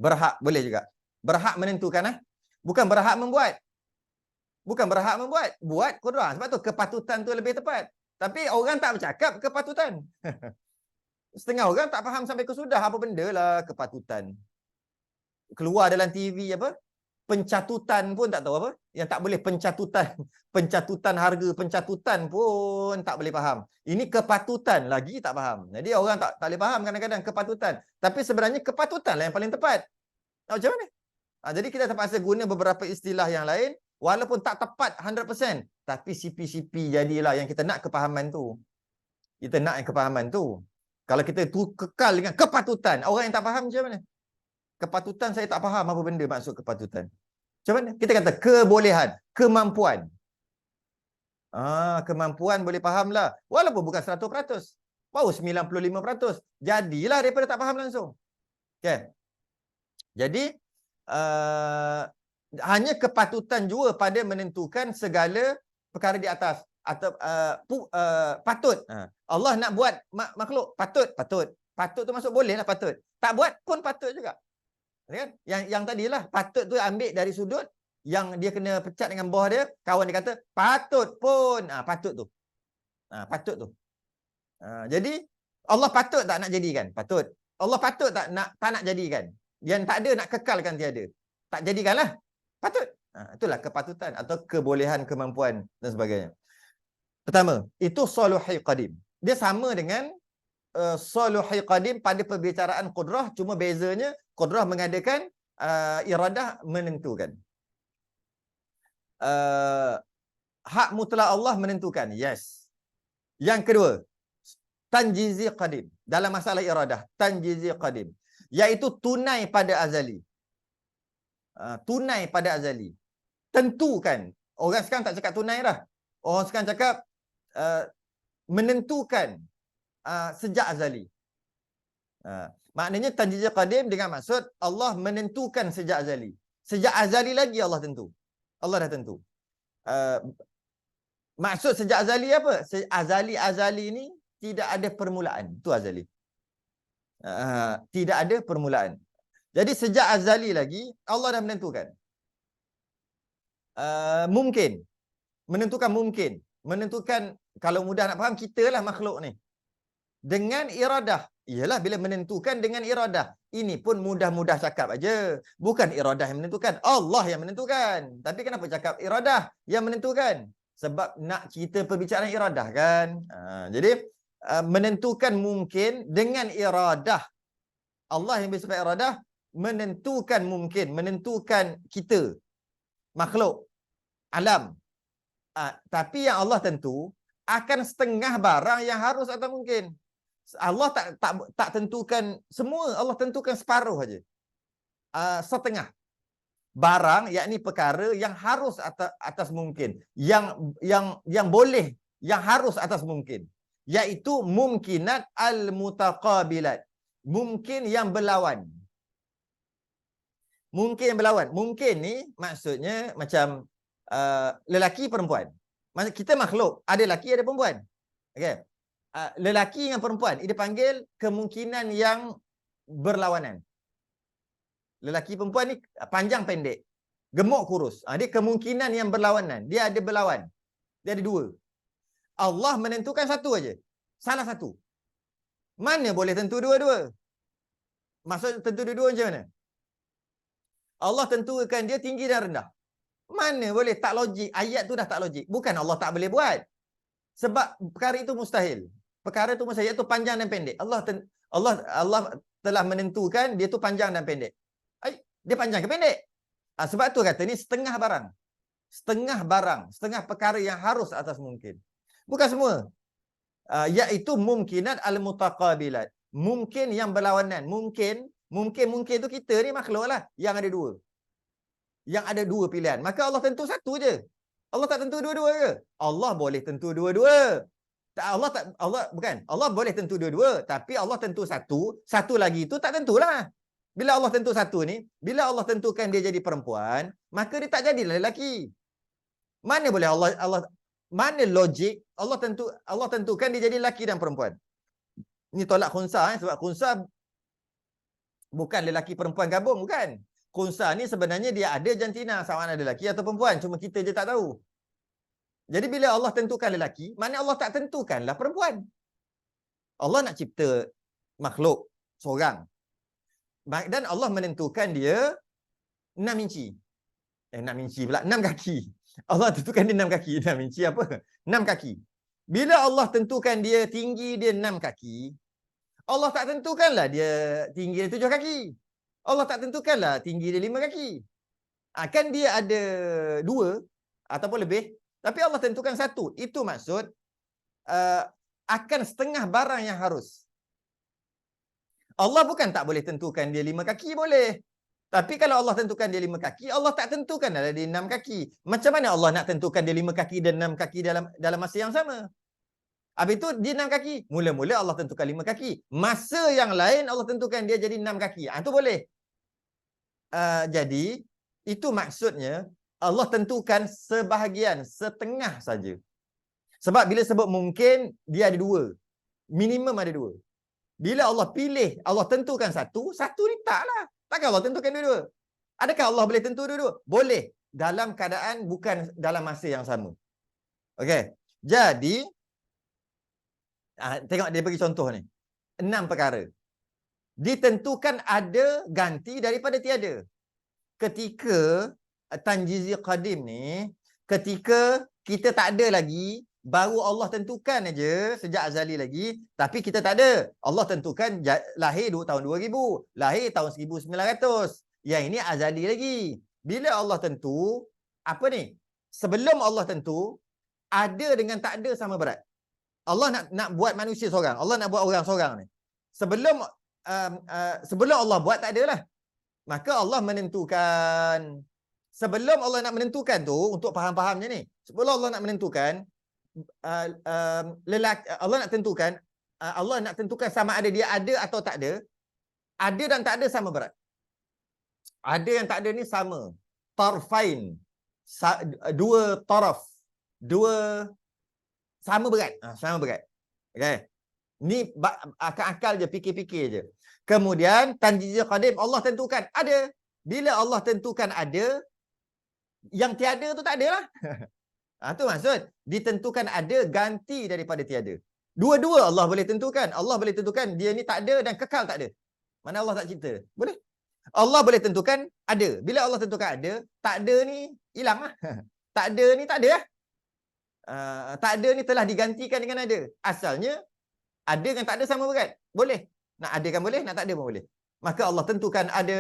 Berhak boleh juga. Berhak menentukan. Bukan berhak membuat. Bukan berhak membuat. Buat kudrah. Sebab tu kepatutan tu lebih tepat. Tapi orang tak bercakap kepatutan. Setengah orang tak faham sampai ke sudah apa benda lah kepatutan. Keluar dalam TV apa? Pencatutan pun tak tahu apa. Yang tak boleh pencatutan. Pencatutan harga, pencatutan pun tak boleh faham. Ini kepatutan lagi tak faham. Jadi orang tak boleh faham kadang-kadang kepatutan. Tapi sebenarnya kepatutan lah yang paling tepat. Macam mana? Jadi kita terpaksa guna beberapa istilah yang lain. Walaupun tak tepat 100%. Tapi CP-CP jadilah yang kita nak kepahaman tu. Kita nak yang kepahaman tu. Kalau kita tu kekal dengan kepatutan, orang yang tak faham macam mana? Kepatutan saya tak faham apa benda maksud kepatutan. Macam mana? Kita kata kebolehan, kemampuan. Kemampuan boleh fahamlah. Walaupun bukan 100%. Baru 95%. Jadilah daripada tak faham langsung. Okay. Jadi, hanya kepatutan jua pada menentukan segala perkara di atas. Atau patut. Allah nak buat makhluk, patut. Patut tu masuk boleh lah patut. Tak buat pun patut juga. Kan? Yang tadilah patut tu ambil dari sudut yang dia kena pecat dengan bawah dia, kawan dia kata patut pun. Patut tu. Patut tu. Jadi Allah patut tak nak jadikan? Patut. Allah patut tak nak jadikan? Yang tak ada nak kekalkan tiada. Tak jadikanlah. Patut. Itulah kepatutan atau kebolehan, kemampuan dan sebagainya. Pertama, itu soluhi qadim. Dia sama dengan soluhi qadim pada perbicaraan qudrah, cuma bezanya qudrah mengadakan, iradah menentukan. Hak mutlak Allah menentukan. Yes. Yang kedua, tanjizi qadim. Dalam masalah iradah, tanjizi qadim. Iaitu tunai pada azali. Tunai pada azali. Tentukan. Orang sekarang tak cakap tunai dah. Orang sekarang cakap menentukan sejak azali. Maknanya tanjizi qadim dengan maksud Allah menentukan sejak azali. Sejak azali lagi Allah tentu. Allah dah tentu. Maksud sejak azali apa? Azali ni tidak ada permulaan. Itu azali. Tidak ada permulaan. Jadi sejak azali lagi Allah dah menentukan. Mungkin. Menentukan mungkin. Menentukan, kalau mudah nak faham, kita lah makhluk ni. Dengan iradah. Iyalah bila menentukan dengan iradah. Ini pun mudah-mudah cakap aja. Bukan iradah yang menentukan. Allah yang menentukan. Tapi kenapa cakap iradah yang menentukan? Sebab nak cerita perbicaraan iradah kan. Jadi menentukan mungkin dengan iradah. Allah yang bersifat iradah menentukan mungkin. Menentukan kita. Makhluk. Alam. Tapi yang Allah tentu akan setengah barang yang harus atau mungkin. Allah tak tentukan semua. Allah tentukan separuh saja. Setengah. Barang, yakni perkara yang harus atas mungkin. Yang boleh, yang harus atas mungkin. Iaitu mumkinat al-mutaqabilat. Mungkin yang berlawan. Mungkin yang berlawan. Mungkin ni maksudnya macam lelaki perempuan. Maksud kita makhluk, ada lelaki ada perempuan. Okey. Lelaki dengan perempuan dia panggil kemungkinan yang berlawanan. Lelaki perempuan ni panjang pendek, gemuk kurus. Dia kemungkinan yang berlawanan. Dia ada berlawan. Dia ada dua. Allah menentukan satu aja. Salah satu. Mana boleh tentu dua-dua? Maksud tentu dua-dua macam mana? Allah tentukan dia tinggi dan rendah. Mana boleh? Tak logik. Ayat tu dah tak logik. Bukan Allah tak boleh buat. Sebab perkara itu mustahil. Perkara itu mustahil. Iaitu panjang dan pendek. Allah telah menentukan dia tu panjang dan pendek. Dia panjang ke pendek? Sebab tu kata ni setengah barang. Setengah barang. Setengah perkara yang harus atas mungkin. Bukan semua. Iaitu mumkinat al-mutaqabilat. Mungkin yang berlawanan. Mungkin tu kita ni makhluk lah. Yang ada dua. Yang ada dua pilihan. Maka Allah tentu satu je. Allah tak tentu dua-dua ke? Allah boleh tentu dua-dua. Allah boleh tentu dua-dua, tapi Allah tentu satu, satu lagi itu tak tentulah. Bila Allah tentu satu ni, bila Allah tentukan dia jadi perempuan, maka dia tak jadilah lelaki. Mana boleh Allah mana logik Allah tentukan dia jadi lelaki dan perempuan. Ini tolak khunsa sebab khunsa bukan lelaki perempuan gabung, bukan. Khunsa ni sebenarnya dia ada jantina, sama ada lelaki atau perempuan, cuma kita je tak tahu. Jadi bila Allah tentukan lelaki, mana Allah tak tentukanlah perempuan. Allah nak cipta makhluk seorang. Dan Allah menentukan dia 6 inci. 6 inci pula, 6 kaki. Allah tentukan dia 6 kaki. 6 inci apa? 6 kaki. Bila Allah tentukan dia tinggi dia 6 kaki, Allah tak tentukanlah dia tinggi dia 7 kaki. Allah tak tentukanlah tinggi dia 5 kaki. Kan dia ada 2 ataupun lebih, tapi Allah tentukan satu. Itu maksud akan setengah barang yang harus. Allah bukan tak boleh tentukan dia 5 kaki, boleh. Tapi kalau Allah tentukan dia 5 kaki, Allah tak tentukan adalah dia 6 kaki. Macam mana Allah nak tentukan dia 5 kaki dan 6 kaki dalam masa yang sama? Habis itu dia 6 kaki. Mula-mula Allah tentukan 5 kaki. Masa yang lain Allah tentukan dia jadi 6 kaki. Itu boleh. Jadi, itu maksudnya Allah tentukan sebahagian, setengah saja. Sebab bila sebut mungkin, dia ada 2. Minimum ada 2. Bila Allah pilih, Allah tentukan satu ni taklah. Takkan Allah tentukan dua-dua? Adakah Allah boleh tentu dua-dua? Boleh. Dalam keadaan bukan dalam masa yang sama. Okey. Jadi, tengok dia bagi contoh ni. 6 perkara. Ditentukan ada ganti daripada tiada. Ketika tanjizi qadim ni, ketika kita tak ada lagi, baru Allah tentukan aja sejak azali lagi, tapi kita tak ada. Allah tentukan lahir tahun 2000, lahir tahun 1900. Yang ini azali lagi. Bila Allah tentu, apa ni? Sebelum Allah tentu, ada dengan tak ada sama berat. Allah nak buat manusia seorang, Allah nak buat orang seorang ni. Sebelum Allah buat tak adalah. Maka Allah menentukan. Sebelum Allah nak menentukan tu, untuk faham-fahamnya ni, sebelum Allah nak menentukan, Allah nak tentukan sama ada dia ada atau tak ada. Ada dan tak ada sama berat. Ada yang tak ada ni sama. Tarfain. Dua taraf. Dua sama berat. Sama berat. Okay. Ni akal-akal je, fikir-fikir je. Kemudian tanjizul qadim, Allah tentukan ada. Bila Allah tentukan ada, yang tiada tu tak ada lah. Itu maksud. Ditentukan ada, ganti daripada tiada. Dua-dua Allah boleh tentukan. Allah boleh tentukan dia ni tak ada dan kekal tak ada. Mana Allah tak cipta? Boleh. Allah boleh tentukan ada. Bila Allah tentukan ada, tak ada ni hilang lah. Tak ada ni tak ada lah. Tak ada ni telah digantikan dengan ada. Asalnya, ada dengan tak ada sama berat. Boleh. Nak ada kan boleh, nak tak ada pun boleh. Maka Allah tentukan ada.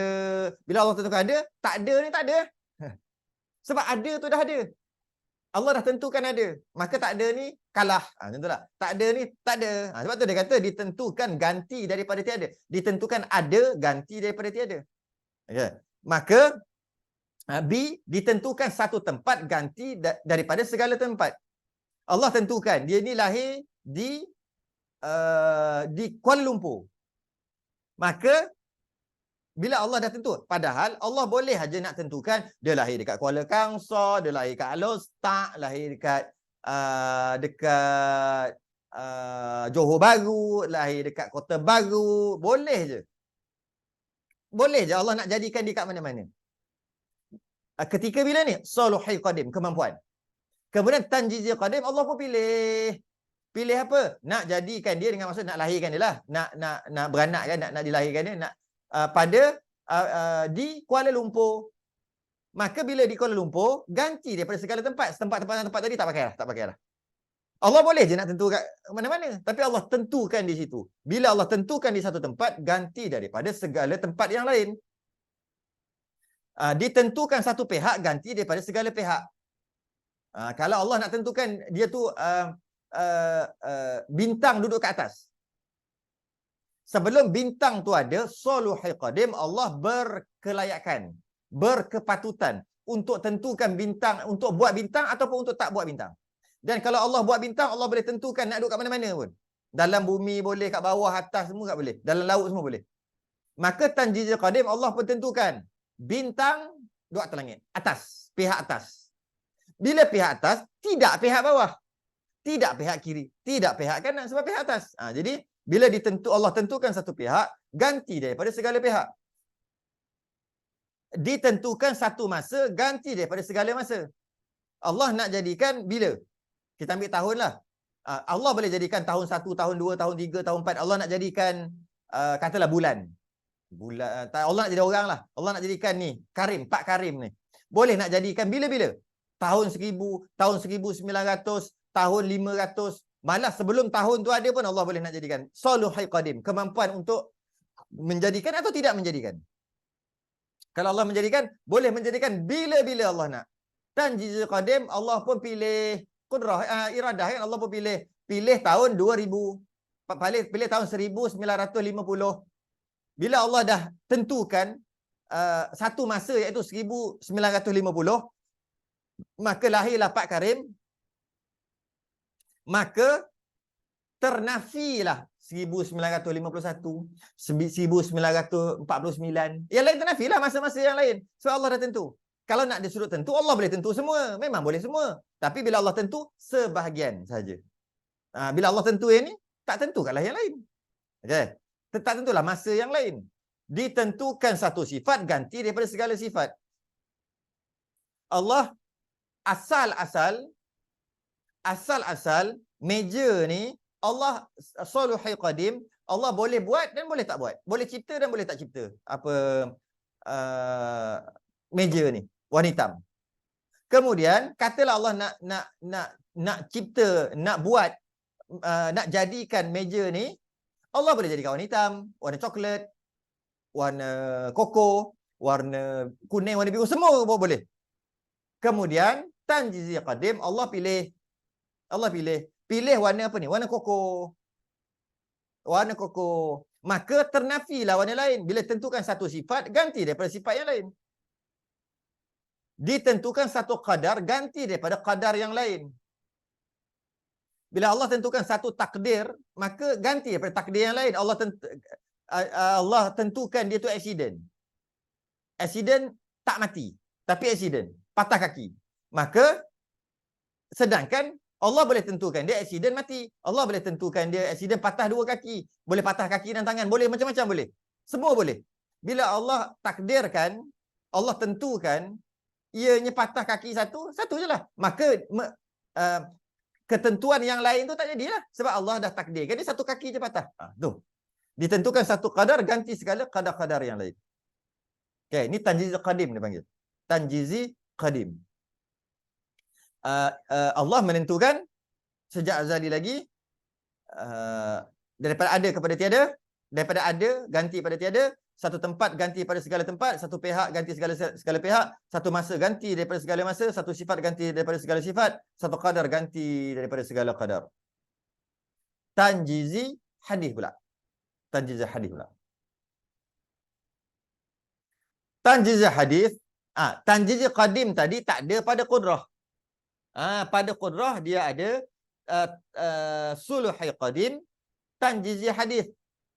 Bila Allah tentukan ada, tak ada ni tak ada. Sebab ada tu dah ada. Allah dah tentukan ada. Maka tak ada ni kalah. Contohlah. Tak ada ni tak ada. Sebab tu dia kata ditentukan ganti daripada tiada. Ditentukan ada ganti daripada tiada. Okay. Maka B ditentukan satu tempat ganti daripada segala tempat. Allah tentukan dia ni lahir di Kuala Lumpur. Maka bila Allah dah tentu, padahal Allah boleh aja nak tentukan dia lahir dekat Kuala Kangsar, dia lahir kat Alostak, lahir dekat Johor Bahru, lahir dekat Kota Baru, boleh je. Boleh je Allah nak jadikan dia kat mana-mana. Ketika bila ni? Soluhil qadim, kemampuan. Kemudian tanjizil qadim, Allah pun pilih. Pilih apa? Nak jadikan dia dengan maksud nak lahirkan dia lah. Nak beranak kan, nak dilahirkan dia, nak di Kuala Lumpur. Maka bila di Kuala Lumpur, ganti daripada segala tempat. Tempat tadi tak pakai lah. Allah boleh je nak tentu kat mana-mana. Tapi Allah tentukan di situ. Bila Allah tentukan di satu tempat, ganti daripada segala tempat yang lain. Ditentukan satu pihak, ganti daripada segala pihak. Kalau Allah nak tentukan dia tu bintang duduk kat atas. Sebelum bintang tu ada, soluhil qadim, Allah berkelayakan, berkepatutan untuk tentukan bintang, untuk buat bintang ataupun untuk tak buat bintang. Dan kalau Allah buat bintang, Allah boleh tentukan nak duduk kat mana-mana pun. Dalam bumi boleh, kat bawah, atas semua tak boleh. Dalam laut semua boleh. Maka tanjizul qadim, Allah pun tentukan bintang duduk atas langit, atas, pihak atas. Bila pihak atas, tidak pihak bawah. Tidak pihak kiri, tidak pihak kanan, sebab pihak atas. Jadi bila Allah tentukan satu pihak, ganti daripada segala pihak. Ditentukan satu masa, ganti daripada segala masa. Allah nak jadikan bila? Kita ambil tahun lah. Allah boleh jadikan tahun 1, tahun 2, tahun 3, tahun 4. Allah nak jadikan, katalah bulan. Allah nak jadi orang lah. Allah nak jadikan ni, Karim, Pak Karim ni. Boleh nak jadikan bila-bila? Tahun 1000, tahun 1900, tahun 500. Malah sebelum tahun tu ada pun Allah boleh nak jadikan. Soluhil qadim, kemampuan untuk menjadikan atau tidak menjadikan. Kalau Allah menjadikan, boleh menjadikan bila-bila Allah nak. Tanjizul qadim, Allah pun pilih kudrah, iradah kan, Allah pun pilih pilih tahun 2000, pilih tahun 1950. Bila Allah dah tentukan satu masa iaitu 1950, maka lahirlah Pak Karim, maka ternafilah 1951, 1949. Yang lain ternafilah masa-masa yang lain. Sebab Allah dah tentu. Kalau nak disuruh tentu, Allah boleh tentu semua. Memang boleh semua. Tapi bila Allah tentu, sebahagian saja. Bila Allah tentu yang ni, tak tentukanlah yang lain. Okay. Tak tentulah masa yang lain. Ditentukan satu sifat, ganti daripada segala sifat. Allah asal-asal meja ni, Allah Soluhi Qadim, Allah boleh buat dan boleh tak buat. Boleh cipta dan boleh tak cipta. Apa meja ni, warna hitam. Kemudian katalah Allah nak cipta, nak buat, nak jadikan meja ni, Allah boleh jadikan warna hitam, warna coklat, warna koko, warna kuning, warna biru, semua boleh. Kemudian tanjizi qadim, Allah pilih warna apa ni? Warna koko. Warna koko. Maka ternafilah warna lain. Bila tentukan satu sifat, ganti daripada sifat yang lain. Ditentukan satu qadar, ganti daripada qadar yang lain. Bila Allah tentukan satu takdir, maka ganti daripada takdir yang lain. Allah tentukan dia tu accident. Accident tak mati, tapi accident, patah kaki. Maka sedangkan Allah boleh tentukan dia accident mati. Allah boleh tentukan dia accident patah dua kaki. Boleh patah kaki dan tangan. Boleh macam-macam boleh. Semua boleh. Bila Allah takdirkan, Allah tentukan, ianya patah kaki satu je lah. Maka ketentuan yang lain tu tak jadilah. Sebab Allah dah takdirkan dia satu kaki je patah. Tu. Ditentukan satu qadar, ganti segala qadar-qadar yang lain. Okay, ni tanjizi qadim dia panggil. Tanjizi qadim. Allah menentukan sejak azali lagi, daripada ada kepada tiada, daripada ada ganti pada tiada, satu tempat ganti pada segala tempat, satu pihak ganti segala pihak, satu masa ganti daripada segala masa, satu sifat ganti daripada segala sifat, satu qadar ganti daripada segala qadar. Tanjizi hadis pula. Tanjizi hadis pula. Tanjizi hadis, tanjizi qadim tadi tak ada pada qudrah. Pada qudrah dia ada suluhi qadim, tanjizi hadis.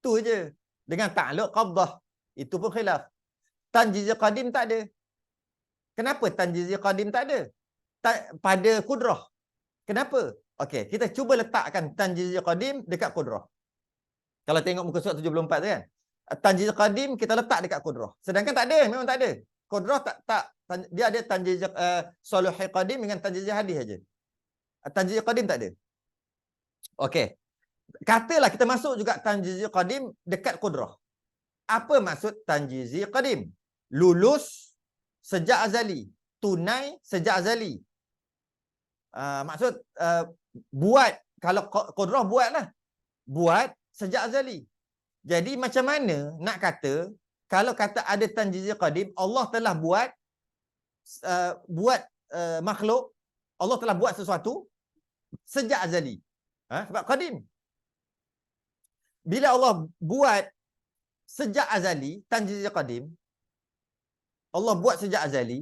Tu je. Dengan ta'alluq qabdah. Itu pun khilaf. Tanjizi qadim tak ada. Kenapa tanjizi qadim tak ada? Pada qudrah. Kenapa? Okey, kita cuba letakkan tanjizi qadim dekat qudrah. Kalau tengok muka surat 74 tu kan. Tanjizi qadim kita letak dekat qudrah. Sedangkan tak ada, memang tak ada. Qudrah tak dia ada tanjizi soluhi qadim dengan tanjizi hadis saja. Tanjizi qadim tak ada. Okey. Katalah kita masuk juga tanjizi qadim dekat qudrah. Apa maksud tanjizi qadim? Lulus sejak azali, tunai sejak azali. Maksud buat, kalau qudrah buatlah. Buat sejak azali. Jadi macam mana nak kata, kalau kata ada tanjizi qadim, Allah telah buat makhluk, Allah telah buat sesuatu sejak azali. Sebab qadim. Bila Allah buat sejak azali, tanjizi qadim, Allah buat sejak azali,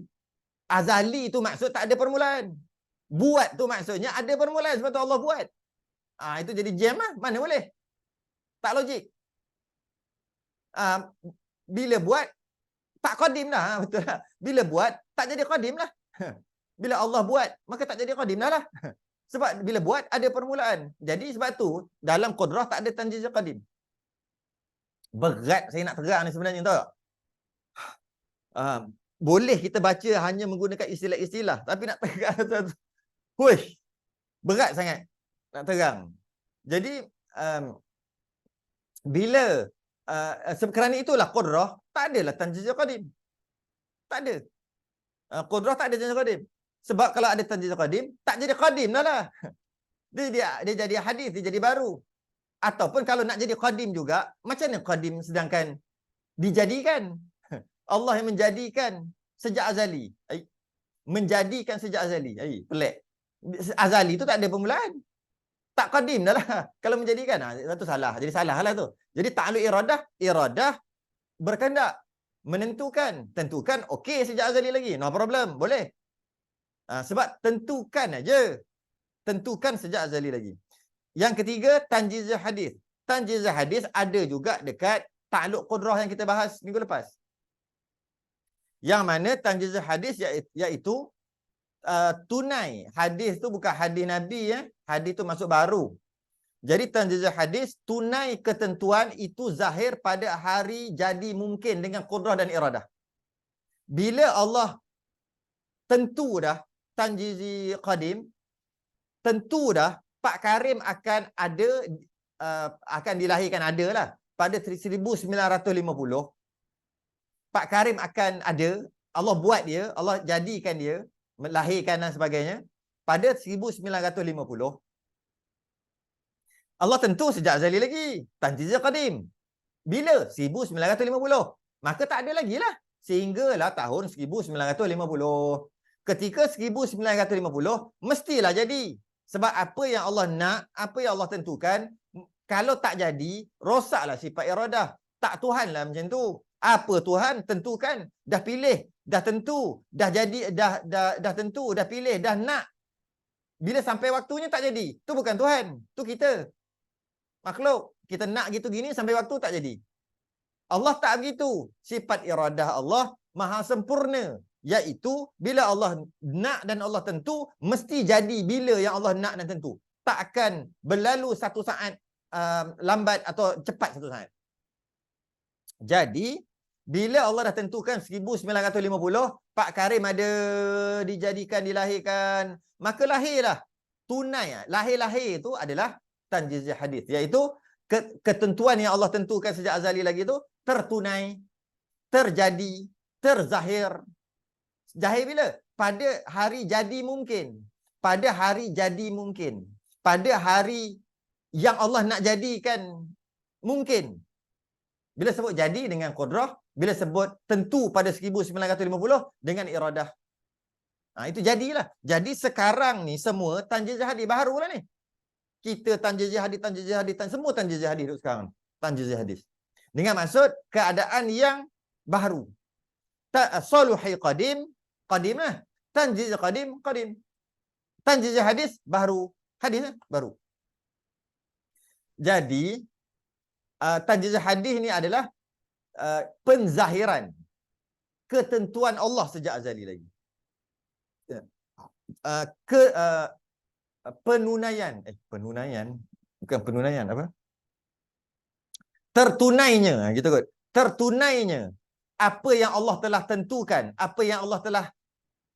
azali itu maksud tak ada permulaan. Buat tu maksudnya ada permulaan, sebab tu Allah buat. Itu jadi jam lah. Mana boleh? Tak logik. Bila buat, tak qadim dah. Betul lah. Bila buat, tak jadi qadim lah. Bila Allah buat, maka tak jadi qadim dah lah. Sebab bila buat, ada permulaan. Jadi sebab tu, dalam qudrah tak ada tanjiz qadim. Berat saya nak terang ni sebenarnya, tahu tak? Boleh kita baca hanya menggunakan istilah-istilah, tapi nak terang satu. Huish, berat sangat nak terang. Jadi, bila kerana itulah qudrah, tak adalah tanjiz qadim. Tak ada. Qudrah tak ada tanjiz qadim. Sebab kalau ada tanjiz qadim, tak jadi qadim dah lah. Dia jadi hadis, dia jadi baru. Ataupun kalau nak jadi qadim juga, macam mana qadim sedangkan dijadikan? Allah yang menjadikan sejak azali. Menjadikan sejak azali. Pelik. Azali tu tak ada permulaan. Tak qadim dah lah. Kalau menjadikan, itu salah. Jadi salah lah tu. Jadi ta'alluq iradah berkehendak. Menentukan. Tentukan, okey sejak azali lagi. No problem. Boleh. Sebab tentukan aja. Tentukan sejak azali lagi. Yang ketiga, tanjizul hadis. Tanjizul hadis ada juga dekat ta'alluq qudrah yang kita bahas minggu lepas. Yang mana tanjizul hadis iaitu tunai. Hadis tu bukan hadis Nabi ya. Hadis tu masuk baru. Jadi tanjizul hadis tunai ketentuan itu zahir pada hari jadi mungkin dengan qudrah dan iradah. Bila Allah tentu dah tanjizi qadim, tentu dah Pak Karim akan ada akan dilahirkan adalah pada 1950. Pak Karim akan ada, Allah buat dia, Allah jadikan dia, melahirkan dan sebagainya. Pada 1950, Allah tentu sejak azali lagi. Tanjizul qadim. Bila? 1950. Maka tak ada lagi lah. Sehinggalah tahun 1950. Ketika 1950, mestilah jadi. Sebab apa yang Allah nak, apa yang Allah tentukan, kalau tak jadi, rosaklah sifat iradah. Tak Tuhan lah macam tu. Apa Tuhan tentukan, dah pilih, dah tentu, dah jadi, dah tentu, dah pilih, dah nak. Bila sampai waktunya tak jadi, tu bukan Tuhan, tu kita. Makhluk, kita nak gitu gini sampai waktu tak jadi. Allah tak begitu. Sifat iradah Allah maha sempurna. Iaitu bila Allah nak dan Allah tentu, mesti jadi bila yang Allah nak dan tentu. Tak akan berlalu satu saat lambat atau cepat satu saat. Jadi, bila Allah dah tentukan 1950, Pak Karim ada dijadikan, dilahirkan, maka lahirlah. Tunai. Lahir-lahir itu adalah tanjizul hadis. Iaitu ketentuan yang Allah tentukan sejak azali lagi itu tertunai, terjadi, terzahir. Zahir bila? Pada hari jadi mungkin. Pada hari jadi mungkin. Pada hari yang Allah nak jadikan mungkin. Bila sebut jadi dengan qudrah, bila sebut tentu pada 1950 dengan iradah. Itu jadilah. Jadi sekarang ni semua tanjizul hadis barulah ni. Kita tanjizul hadis, semua tanjizul hadis sekarang. Tanjizul hadis. Dengan maksud keadaan yang baru. Saluhi qadim, qadim lah. Tanjizul qadim, qadim. Tanjizul hadis baru. Hadis baru. Jadi tanjizul hadis ni adalah penzahiran ketentuan Allah sejak azali lagi. Penunaian bukan penunaian apa? Tertunainya gitu kot. Tertunainya apa yang Allah telah tentukan, apa yang Allah telah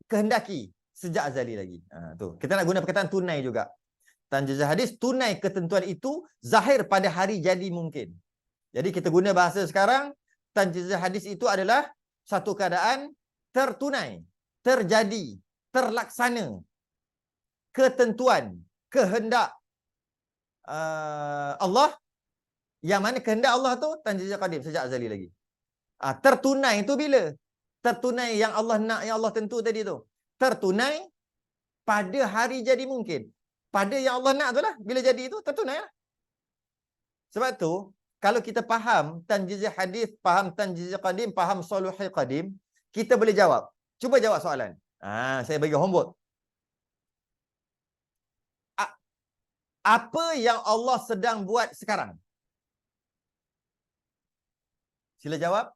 kehendaki sejak azali lagi. Tu. Kita nak guna perkataan tunai juga. Tanjizul hadis tunai ketentuan itu zahir pada hari jadi mungkin. Jadi kita guna bahasa sekarang, tanjizul hadis itu adalah satu keadaan tertunai, terjadi, terlaksana ketentuan, kehendak Allah, yang mana kehendak Allah tu tanjizul qadim sejak azali lagi. Tertunai itu bila? Tertunai yang Allah nak, yang Allah tentu tadi tu. Tertunai pada hari jadi mungkin. Pada yang Allah nak tu lah. Bila jadi itu, tertunai lah. Sebab tu, kalau kita faham tanjizul hadis, faham tanjizul qadim, faham saluhi qadim, kita boleh jawab. Cuba jawab soalan. Saya bagi homework. Apa yang Allah sedang buat sekarang? Sila jawab.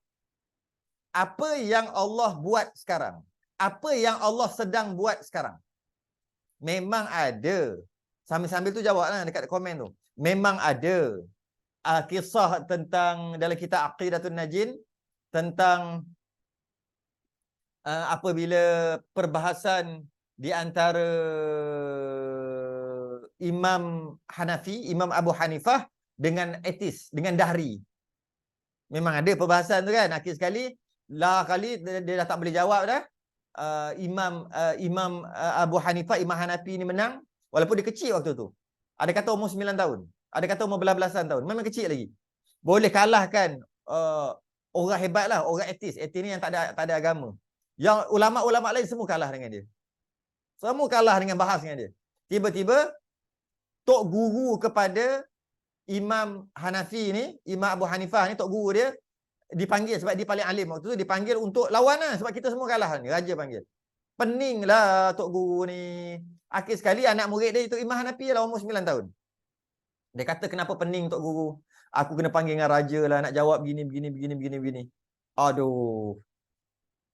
Apa yang Allah buat sekarang? Apa yang Allah sedang buat sekarang? Memang ada. Sambil-sambil tu jawablah dekat komen tu. Memang ada kisah tentang dalam kitab Aqidatun Najin tentang apabila perbahasan di antara Imam Hanafi, Imam Abu Hanifah dengan etis, dengan dahri. Memang ada perbahasan tu kan. Akhir sekali, kali dia dah tak boleh jawab dah. Imam Abu Hanifah, Imam Hanafi ni menang. Walaupun dia kecil waktu tu. Ada kata umur 9 tahun. Ada kata umur belas-belasan tahun. Memang kecil lagi. Boleh kalahkan orang hebat lah. Orang etis. Etis ni yang tak ada agama. Yang ulama-ulama lain semua kalah dengan dia. Semua kalah dengan bahas dengan dia. Tiba-tiba tok guru kepada Imam Hanafi ni, Imam Abu Hanifah ni, tok guru dia dipanggil sebab dia paling alim waktu tu, dipanggil untuk lawan lah sebab kita semua kalah ni, raja panggil. Peninglah tok guru ni. Akhir sekali anak murid dia itu Imam Hanafi lah, umur 9 tahun. Dia kata, kenapa pening tok guru? Aku kena panggil dengan raja lah, nak jawab begini. Aduh,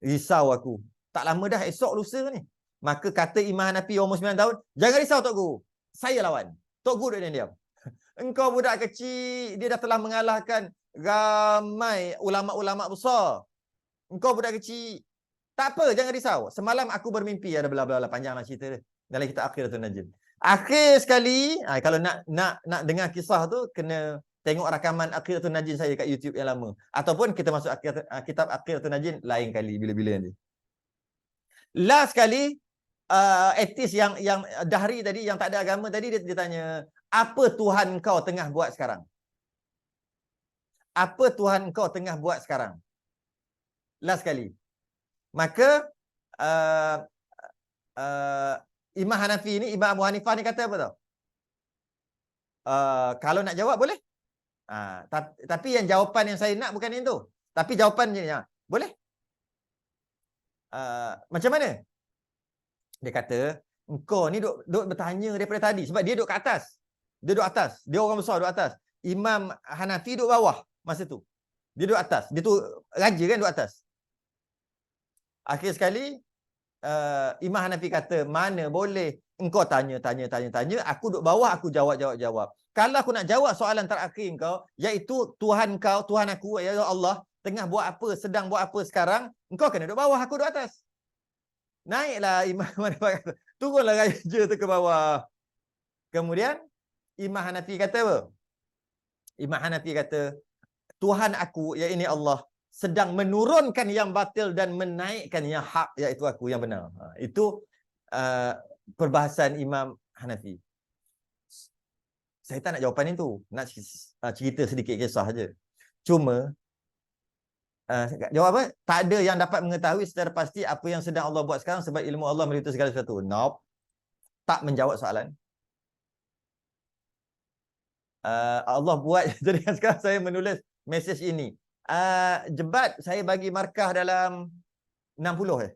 risau aku. Tak lama dah, esok lusa ni. Maka kata Imam Hanafi umur 9 tahun, jangan risau tok guru, saya lawan. Tok guru dia diam. Engkau budak kecil, dia dah telah mengalahkan ramai ulama-ulama besar. Engkau budak kecil. Tak apa, jangan risau. Semalam aku bermimpi, ada bela-bela panjanglah cerita dia. Dalam kitab Akhiratul Najm. Akhir sekali, kalau nak dengar kisah tu, kena tengok rakaman Akhiratul Najm saya kat YouTube yang lama. Ataupun kita masuk kitab Akhiratul Najm lain kali, bila-bila nanti. Last sekali, etis yang dahri tadi, yang tak ada agama tadi, dia tanya, apa Tuhan kau tengah buat sekarang? Apa Tuhan kau tengah buat sekarang? Last sekali. Maka Imam Hanafi ni, Imam Abu Hanifah ni kata apa tau? Kalau nak jawab boleh. Tapi yang jawapan yang saya nak bukan yang tu. Tapi jawapan je ni. Boleh? Macam mana? Dia kata, engkau ni duk bertanya daripada tadi. Sebab dia duduk kat atas. Dia duduk atas. Dia orang besar duduk atas. Imam Hanafi duduk bawah masa tu. Dia duduk atas. Dia tu raja kan, duduk atas. Akhir sekali, Imam Hanafi kata, mana boleh engkau tanya, aku duduk bawah, aku jawab. Kalau aku nak jawab soalan terakhir engkau, iaitu Tuhan kau, Tuhan aku, ya Allah, tengah buat apa, sedang buat apa sekarang, engkau kena duduk bawah, aku duduk atas. Naiklah Imam Hanafi kata, turunlah raja tu ke bawah. Kemudian, Imam Hanafi kata apa? Imam Hanafi kata, Tuhan aku, ya ini Allah, sedang menurunkan yang batil dan menaikkan yang hak, iaitu aku yang benar. Itu perbahasan Imam Hanafi. Saya tak nak jawapan itu. Nak cerita sedikit kisah saja. Cuma, jawab apa? Tak ada yang dapat mengetahui secara pasti apa yang sedang Allah buat sekarang sebab ilmu Allah meliputi segala sesuatu. Nope. Tak menjawab soalan. Allah buat, jadi sekarang saya menulis mesej ini. Jebat saya bagi markah dalam 60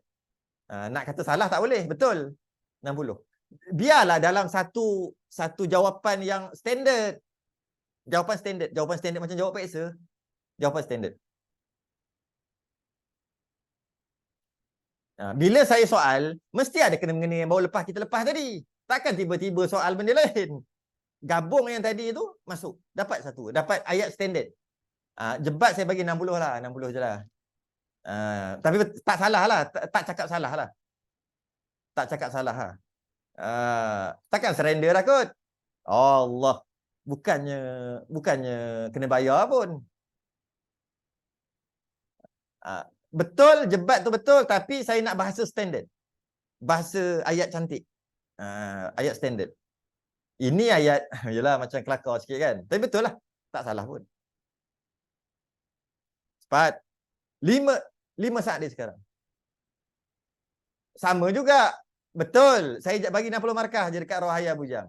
nak kata salah tak boleh, betul 60. Biarlah dalam satu jawapan yang standard. Jawapan standard macam jawab peksa. Jawapan standard. Bila saya soal, mesti ada kena-mengena yang baru kita lepas tadi. Takkan tiba-tiba soal benda lain. Gabung yang tadi tu masuk, dapat satu, dapat ayat standard. Jebat saya bagi 60 lah, 60 je lah. Tapi tak salah lah, tak cakap salah lah. Tak cakap salah lah. Takkan surrender lah kot. Allah, bukannya kena bayar pun. Betul, jebat tu betul, tapi saya nak bahasa standard. Bahasa ayat cantik. Ayat standard. Ini ayat, yelah macam kelakar sikit kan. Tapi betul lah, tak salah pun. Cepat. 5 saat dia sekarang. Sama juga. Betul. Saya bagi 60 markah je dekat Rohaya Bujang.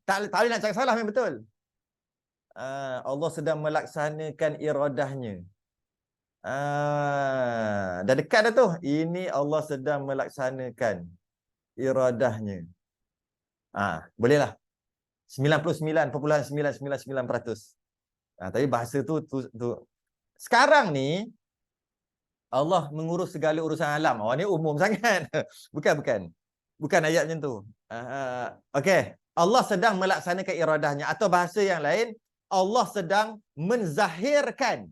Tak boleh nak cakap salah memang betul. Allah sedang melaksanakan iradahnya. Dah dekat dah tu. Ini Allah sedang melaksanakan iradahnya. Bolehlah. 99.999%. Tapi bahasa tu sekarang ni Allah mengurus segala urusan alam. Ni umum sangat. Bukan ayat macam tu. Okey, Allah sedang melaksanakan iradahnya, atau bahasa yang lain, Allah sedang menzahirkan.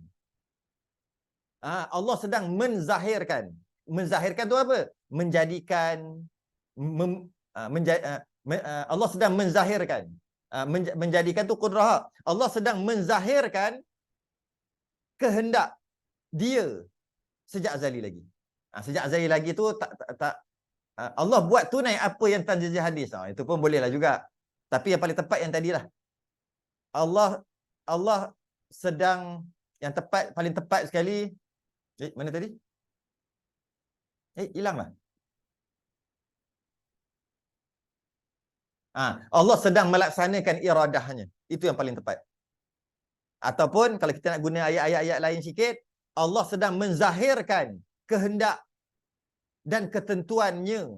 Allah sedang menzahirkan. Menzahirkan tu apa? Menjadikan Allah sedang menzahirkan. Menjadikan tu kudrah. Allah sedang menzahirkan kehendak dia sejak azali lagi. Sejak azali lagi tu Allah buat tunai apa yang terjadi hadis. Itu pun bolehlah juga. Tapi yang paling tepat yang tadilah. Allah sedang, yang tepat, paling tepat sekali. Mana tadi? Hilanglah. Allah sedang melaksanakan iradahnya. Itu yang paling tepat. Ataupun kalau kita nak guna ayat-ayat lain sikit, Allah sedang menzahirkan kehendak dan ketentuannya.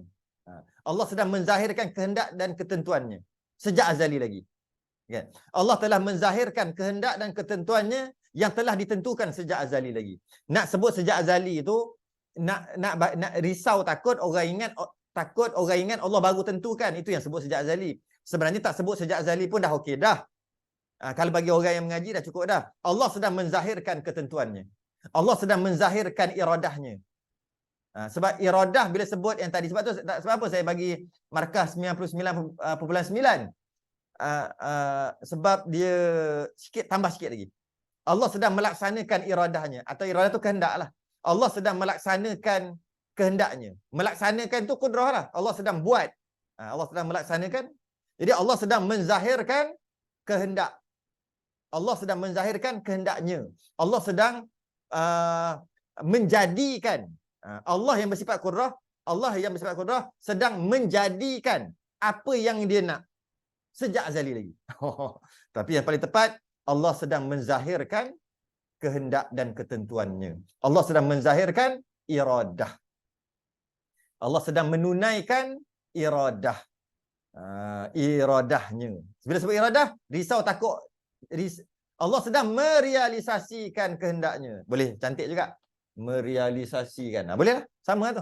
Allah sedang menzahirkan kehendak dan ketentuannya sejak azali lagi. Kan? Allah telah menzahirkan kehendak dan ketentuannya yang telah ditentukan sejak azali lagi. Nak sebut sejak azali itu nak risau takut orang ingat Allah baru tentukan, itu yang sebut sejak azali. Sebenarnya tak sebut sejak azali pun dah okey dah. Kalau bagi orang yang mengaji dah cukup dah. Allah sedang menzahirkan ketentuannya. Allah sedang menzahirkan iradahnya. Sebab iradah bila sebut yang tadi, sebab apa saya bagi markah 99.9, sebab dia tambah sikit lagi. Allah sedang melaksanakan iradahnya, atau iradah tu kehendak lah. Allah sedang melaksanakan kehendaknya. Melaksanakan tu kudrah lah. Allah sedang buat. Allah sedang melaksanakan. Jadi Allah sedang menzahirkan kehendak. Allah sedang menzahirkan kehendaknya. Allah sedang menjadikan. Allah yang bersifat kudrah, sedang menjadikan apa yang dia nak sejak azali lagi. Tapi yang paling tepat, Allah sedang menzahirkan kehendak dan ketentuannya. Allah sedang menzahirkan iradah. Allah sedang menunaikan iradah. Iradahnya. Bila sebut iradah, risau takut. Allah sedang merealisasikan kehendaknya. Boleh cantik juga. Merealisasikan. Boleh lah. Sama tu.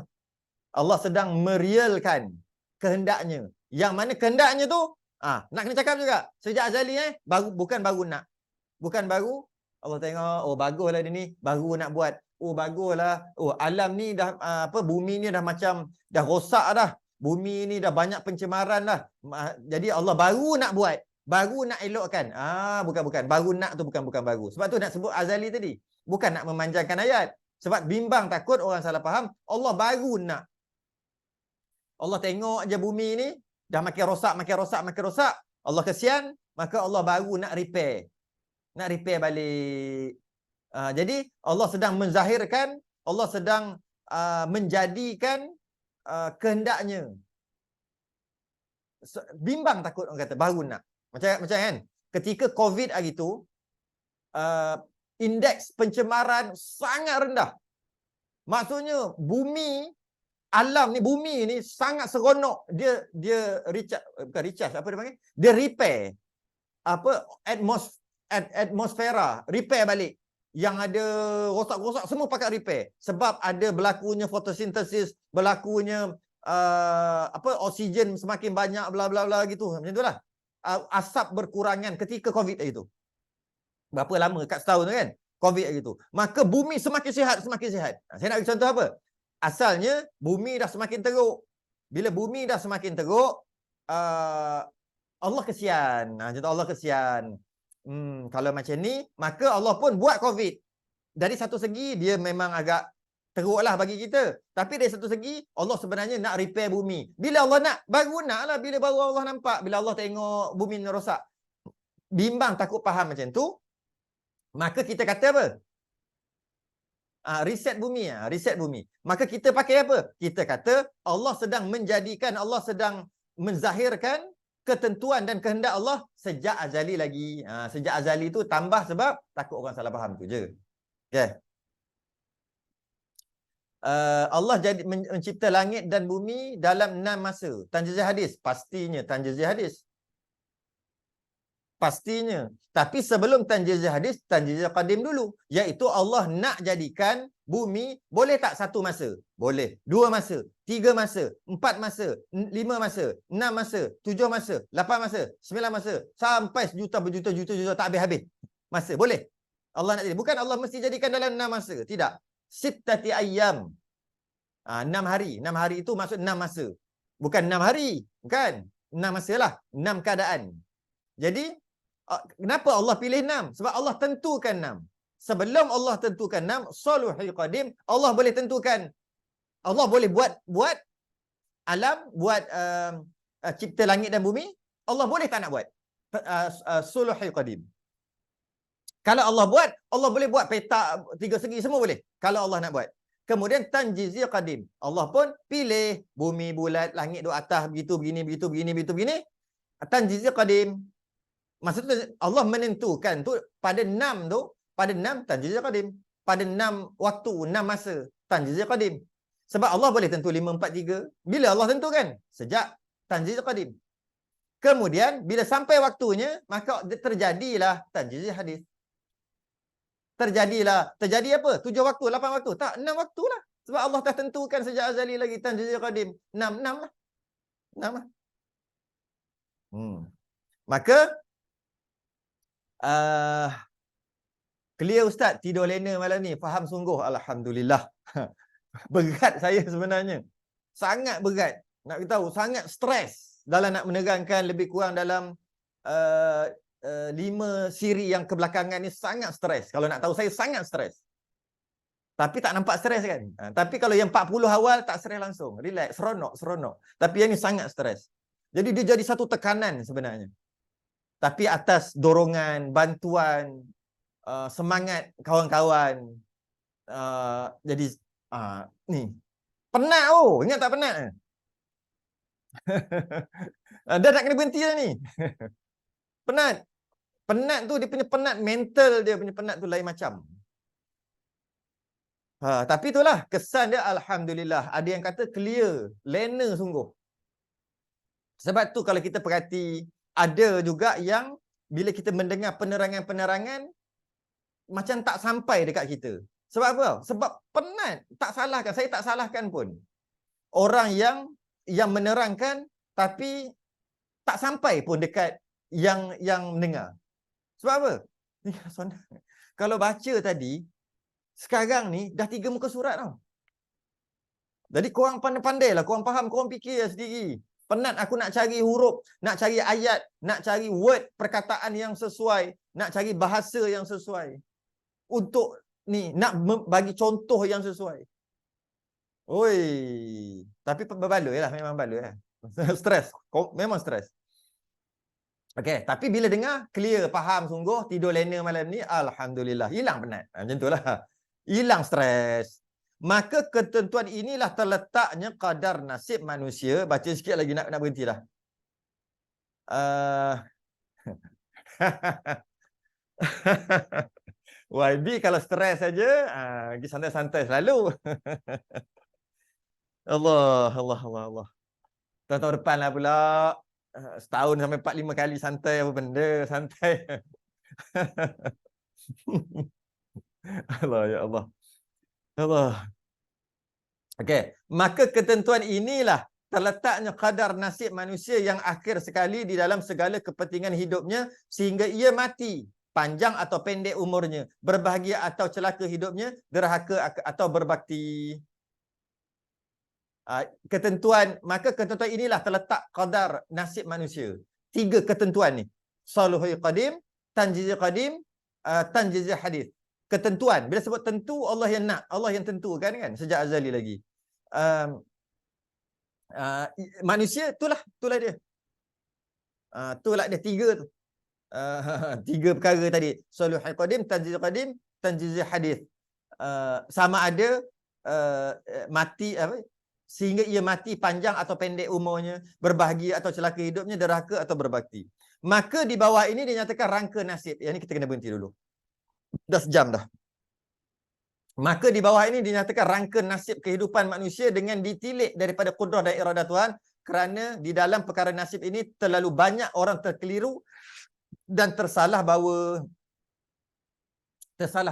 Allah sedang merealkan kehendaknya. Yang mana kehendaknya tu, nak kena cakap juga. Sejak azali bukan baru nak. Bukan baru. Allah tengok, oh baguslah dia ni, baru nak buat. Oh baguslah. Oh alam ni dah bumi ni dah macam dah rosak dah. Bumi ni dah banyak pencemaran dah. Jadi Allah baru nak buat. Baru nak elokkan. Bukan. Baru nak tu bukan baru. Sebab tu nak sebut azali tadi. Bukan nak memanjangkan ayat. Sebab bimbang takut orang salah faham. Allah baru nak. Allah tengok je bumi ni dah makin rosak. Allah kesian, maka Allah baru nak repair. Nak repair balik. Jadi Allah sedang menzahirkan, Allah sedang menjadikan kehendaknya. Bimbang takut orang kata baru nak. Macam kan? Ketika COVID hari tu, indeks pencemaran sangat rendah. Maksudnya bumi, alam ni, bumi ni sangat seronok. Dia recharge, apa dia panggil? Dia repair. Atmosfera, repair balik. Yang ada rosak-rosak semua pakai repair. Sebab ada berlakunya fotosintesis, berlakunya oksigen semakin banyak, bla bla bla gitu. Macam itulah. Asap berkurangan ketika COVID itu. Berapa lama, kat setahun tu kan? COVID gitu. Maka bumi semakin sihat. Saya nak bagi contoh apa? Asalnya bumi dah semakin teruk. Bila bumi dah semakin teruk, Allah kesian. Contoh Allah kesian. Kalau macam ni, maka Allah pun buat COVID. Dari satu segi dia memang agak teruklah bagi kita. Tapi dari satu segi Allah sebenarnya nak repair bumi. Bila Allah nak, baru nak lah. Bila baru Allah nampak. Bila Allah tengok bumi ni rosak. Bimbang takut faham macam tu. Maka kita kata apa? Reset bumi. Maka kita pakai apa? Kita kata Allah sedang menjadikan, Allah sedang menzahirkan ketentuan dan kehendak Allah sejak azali lagi. Sejak azali tu tambah sebab takut orang salah faham tu je. Okay. Allah jadi mencipta langit dan bumi dalam 6 masa. Tanjizah hadis. Pastinya tanjizah hadis. Pastinya. Tapi sebelum tanjizah hadis, tanjizah qadim dulu. Iaitu Allah nak jadikan bumi, boleh tak 1 masa? Boleh. 2 masa, 3 masa, 4 masa, 5 masa, 6 masa, 7 masa, 8 masa, 9 masa, sampai berjuta-juta tak habis-habis masa. Boleh. Allah nak jadi. Bukan Allah mesti jadikan dalam 6 masa. Tidak. Sittati ayyam. 6 hari. 6 hari itu maksud 6 masa. Bukan 6 hari. Bukan. 6 masa lah. 6 keadaan. Jadi, kenapa Allah pilih 6? Sebab Allah tentukan 6. Sebelum Allah tentukan 6, Sulhul Qadim, Allah boleh tentukan. Allah boleh buat alam, buat cipta langit dan bumi. Allah boleh tak nak buat? Sulhul Qadim. Kalau Allah buat, Allah boleh buat peta 3 segi, semua boleh. Kalau Allah nak buat. Kemudian Tanjizil Qadim. Allah pun pilih bumi, bulat, langit duduk atas, begitu, begini. Tanjiz qadim. Maksudnya Allah menentukan tu pada 6 tu, pada 6 tanjiz qadim. Pada 6 waktu, 6 masa tanjiz qadim. Sebab Allah boleh tentu 5, 4, 3. Bila Allah tentukan? Sejak tanjiz qadim. Kemudian bila sampai waktunya, maka terjadilah tanjiz hadis. Terjadi apa? 7 waktu, 8 waktu? Tak, 6 waktu lah. Sebab Allah dah tentukan sejak azali lagi tanjiz qadim. 6 lah. 6 lah. Maka clear Ustaz, tidur lena malam ni. Faham sungguh. Alhamdulillah. Berat saya sebenarnya. Sangat berat. Nak beritahu, sangat stres dalam nak menerangkan lebih kurang dalam 5 siri yang kebelakangan ni sangat stres. Kalau nak tahu saya sangat stres. Tapi tak nampak stres kan. Tapi kalau yang 40 awal tak stres langsung. Relax, seronok. Tapi yang ni sangat stres. Jadi dia jadi satu tekanan sebenarnya. Tapi atas dorongan, bantuan, semangat kawan-kawan. Jadi ni. Penat ingat tak penat? Dah nak kena berhenti dah ni. Penat. Penat tu dia punya penat mental, dia punya penat tu lain macam. Tapi itulah kesan dia, alhamdulillah. Ada yang kata clear, lena sungguh. Sebab tu kalau kita perhati, ada juga yang bila kita mendengar penerangan-penerangan macam tak sampai dekat kita. Sebab apa? Sebab penat. Tak salahkan, saya tak salahkan pun. Orang yang menerangkan tapi tak sampai pun dekat yang mendengar. Sebab apa? Kalau baca tadi, sekarang ni dah 3 muka surat tau. Jadi korang pandai-pandai lah, korang faham, korang fikir sendiri. Penat aku nak cari huruf, nak cari ayat, nak cari word, perkataan yang sesuai, nak cari bahasa yang sesuai. Untuk ni, nak bagi contoh yang sesuai. Oi, tapi berbaloi lah, memang baloi lah. Stres, memang stres. Okey, tapi bila dengar, clear, faham sungguh, tidur lena malam ni, alhamdulillah, hilang penat. Macam itulah. Hilang stres. Maka ketentuan inilah terletaknya qadar nasib manusia. Baca sikit lagi, nak berhenti dah. YB kalau stres saja, pergi santai-santai selalu. Allah. Tahun depan lah pula. Setahun sampai 4-5 kali santai apa benda. Santai. Allah, ya Allah. Okey, maka ketentuan inilah terletaknya qadar nasib manusia yang akhir sekali di dalam segala kepentingan hidupnya sehingga ia mati, panjang atau pendek umurnya, berbahagia atau celaka hidupnya, derhaka atau berbakti. Maka ketentuan inilah terletak qadar nasib manusia. 3 ketentuan ni. Salihul qadim, tanjiz qadim, tanjiz hadis. Ketentuan. Bila sebut tentu, Allah yang nak, Allah yang tentukan kan sejak azali lagi. Manusia itulah dia. Itulah dia 3 tu. 3 perkara tadi. Salihul qadim, tanjiz hadis. Sama ada mati apa? Sehingga ia mati, panjang atau pendek umurnya, berbahagia atau celaka hidupnya, derhaka atau berbakti. Maka di bawah ini dinyatakan rangka nasib. Yang ini kita kena berhenti dulu. Dah sejam dah. Maka di bawah ini dinyatakan rangka nasib kehidupan manusia dengan ditilik daripada kudrah dan iradah Tuhan, kerana di dalam perkara nasib ini terlalu banyak orang terkeliru dan tersalah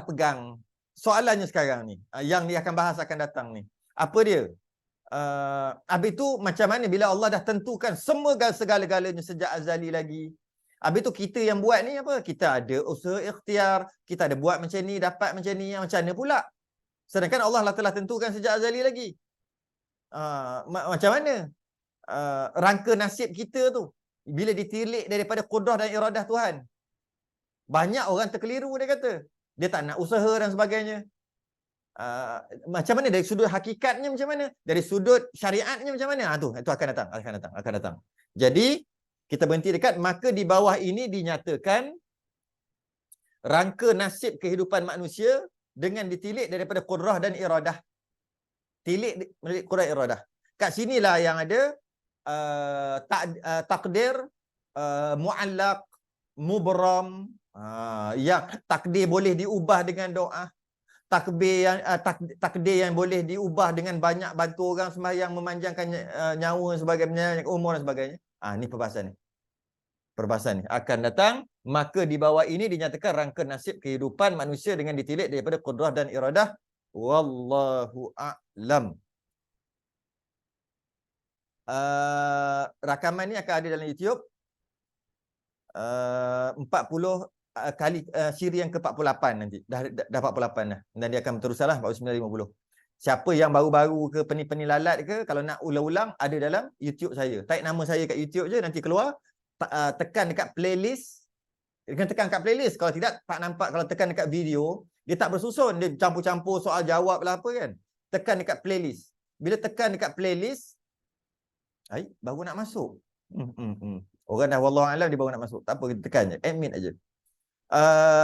pegang. Soalannya sekarang ni, yang dia akan bahas akan datang ni. Apa dia? Habis tu macam mana bila Allah dah tentukan semua segala-galanya sejak azali lagi. Habis tu kita yang buat ni apa? Kita ada usaha ikhtiar, kita ada buat macam ni, dapat macam ni, macam mana pula? Sedangkan Allah telah tentukan sejak azali lagi. Macam mana? Rangka nasib kita tu bila ditilik daripada kudrah dan iradah Tuhan. Banyak orang terkeliru, dia kata. Dia tak nak usaha dan sebagainya. Macam mana dari sudut hakikatnya, macam mana dari sudut syariatnya, macam mana? Itu akan datang. Jadi kita berhenti dekat maka di bawah ini dinyatakan rangka nasib kehidupan manusia dengan ditilik daripada qudrah dan iradah. Tilik qudrah iradah. Kat sinilah yang ada takdir, muallaq, mubram, yang takdir boleh diubah dengan doa, takdir yang boleh diubah dengan banyak bantu orang sembahyang, memanjangkan nyawa dan sebagainya, umur dan sebagainya. Ni perbahasan ni. Perbahasan ni akan datang. Maka di bawah ini dinyatakan rangka nasib kehidupan manusia dengan ditilik daripada qudrah dan iradah. Wallahu a'lam. Rakaman ni akan ada dalam YouTube. 40 kali siri yang ke-48 nanti. Dah 48 dah. Dan dia akan berterusan lah 49 50. Siapa yang baru-baru ke peni-peni lalat ke, kalau nak ulang-ulang ada dalam YouTube saya. Type nama saya kat YouTube je nanti keluar. Tekan dekat playlist. Dia tekan kat playlist. Kalau tidak tak nampak, kalau tekan dekat video dia tak bersusun, dia campur-campur soal jawab lah apa kan. Tekan dekat playlist. Bila tekan dekat playlist, baru nak masuk. Orang dah wallahu alam dia baru nak masuk. Tak apa, kita tekan je. Admit aja.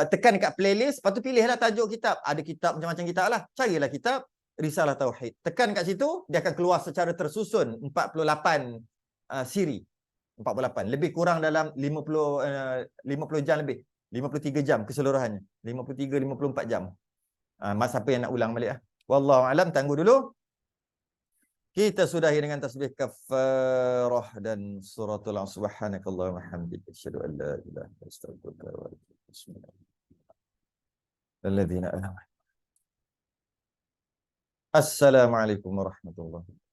Tekan dekat playlist, lepas tu pilihlah tajuk kitab. Ada kitab macam-macam kitab lah. Carilah kitab Risalah Tauhid. Tekan kat situ, dia akan keluar secara tersusun 48 siri. 48. Lebih kurang dalam 50 jam lebih. 53 jam keseluruhannya. 53-54 jam. Mas siapa yang nak ulang balik lah. Wallahu alam, tangguh dulu. Kita sudahi dengan tasbih kafarah dan suratul subhanakallahumma hamdika asyhadu an la ilaha illa anta astaghfiruka wa atubu ilaik. Bismillahirrahmanirrahim. Assalamualaikum warahmatullahi wabarakatuh.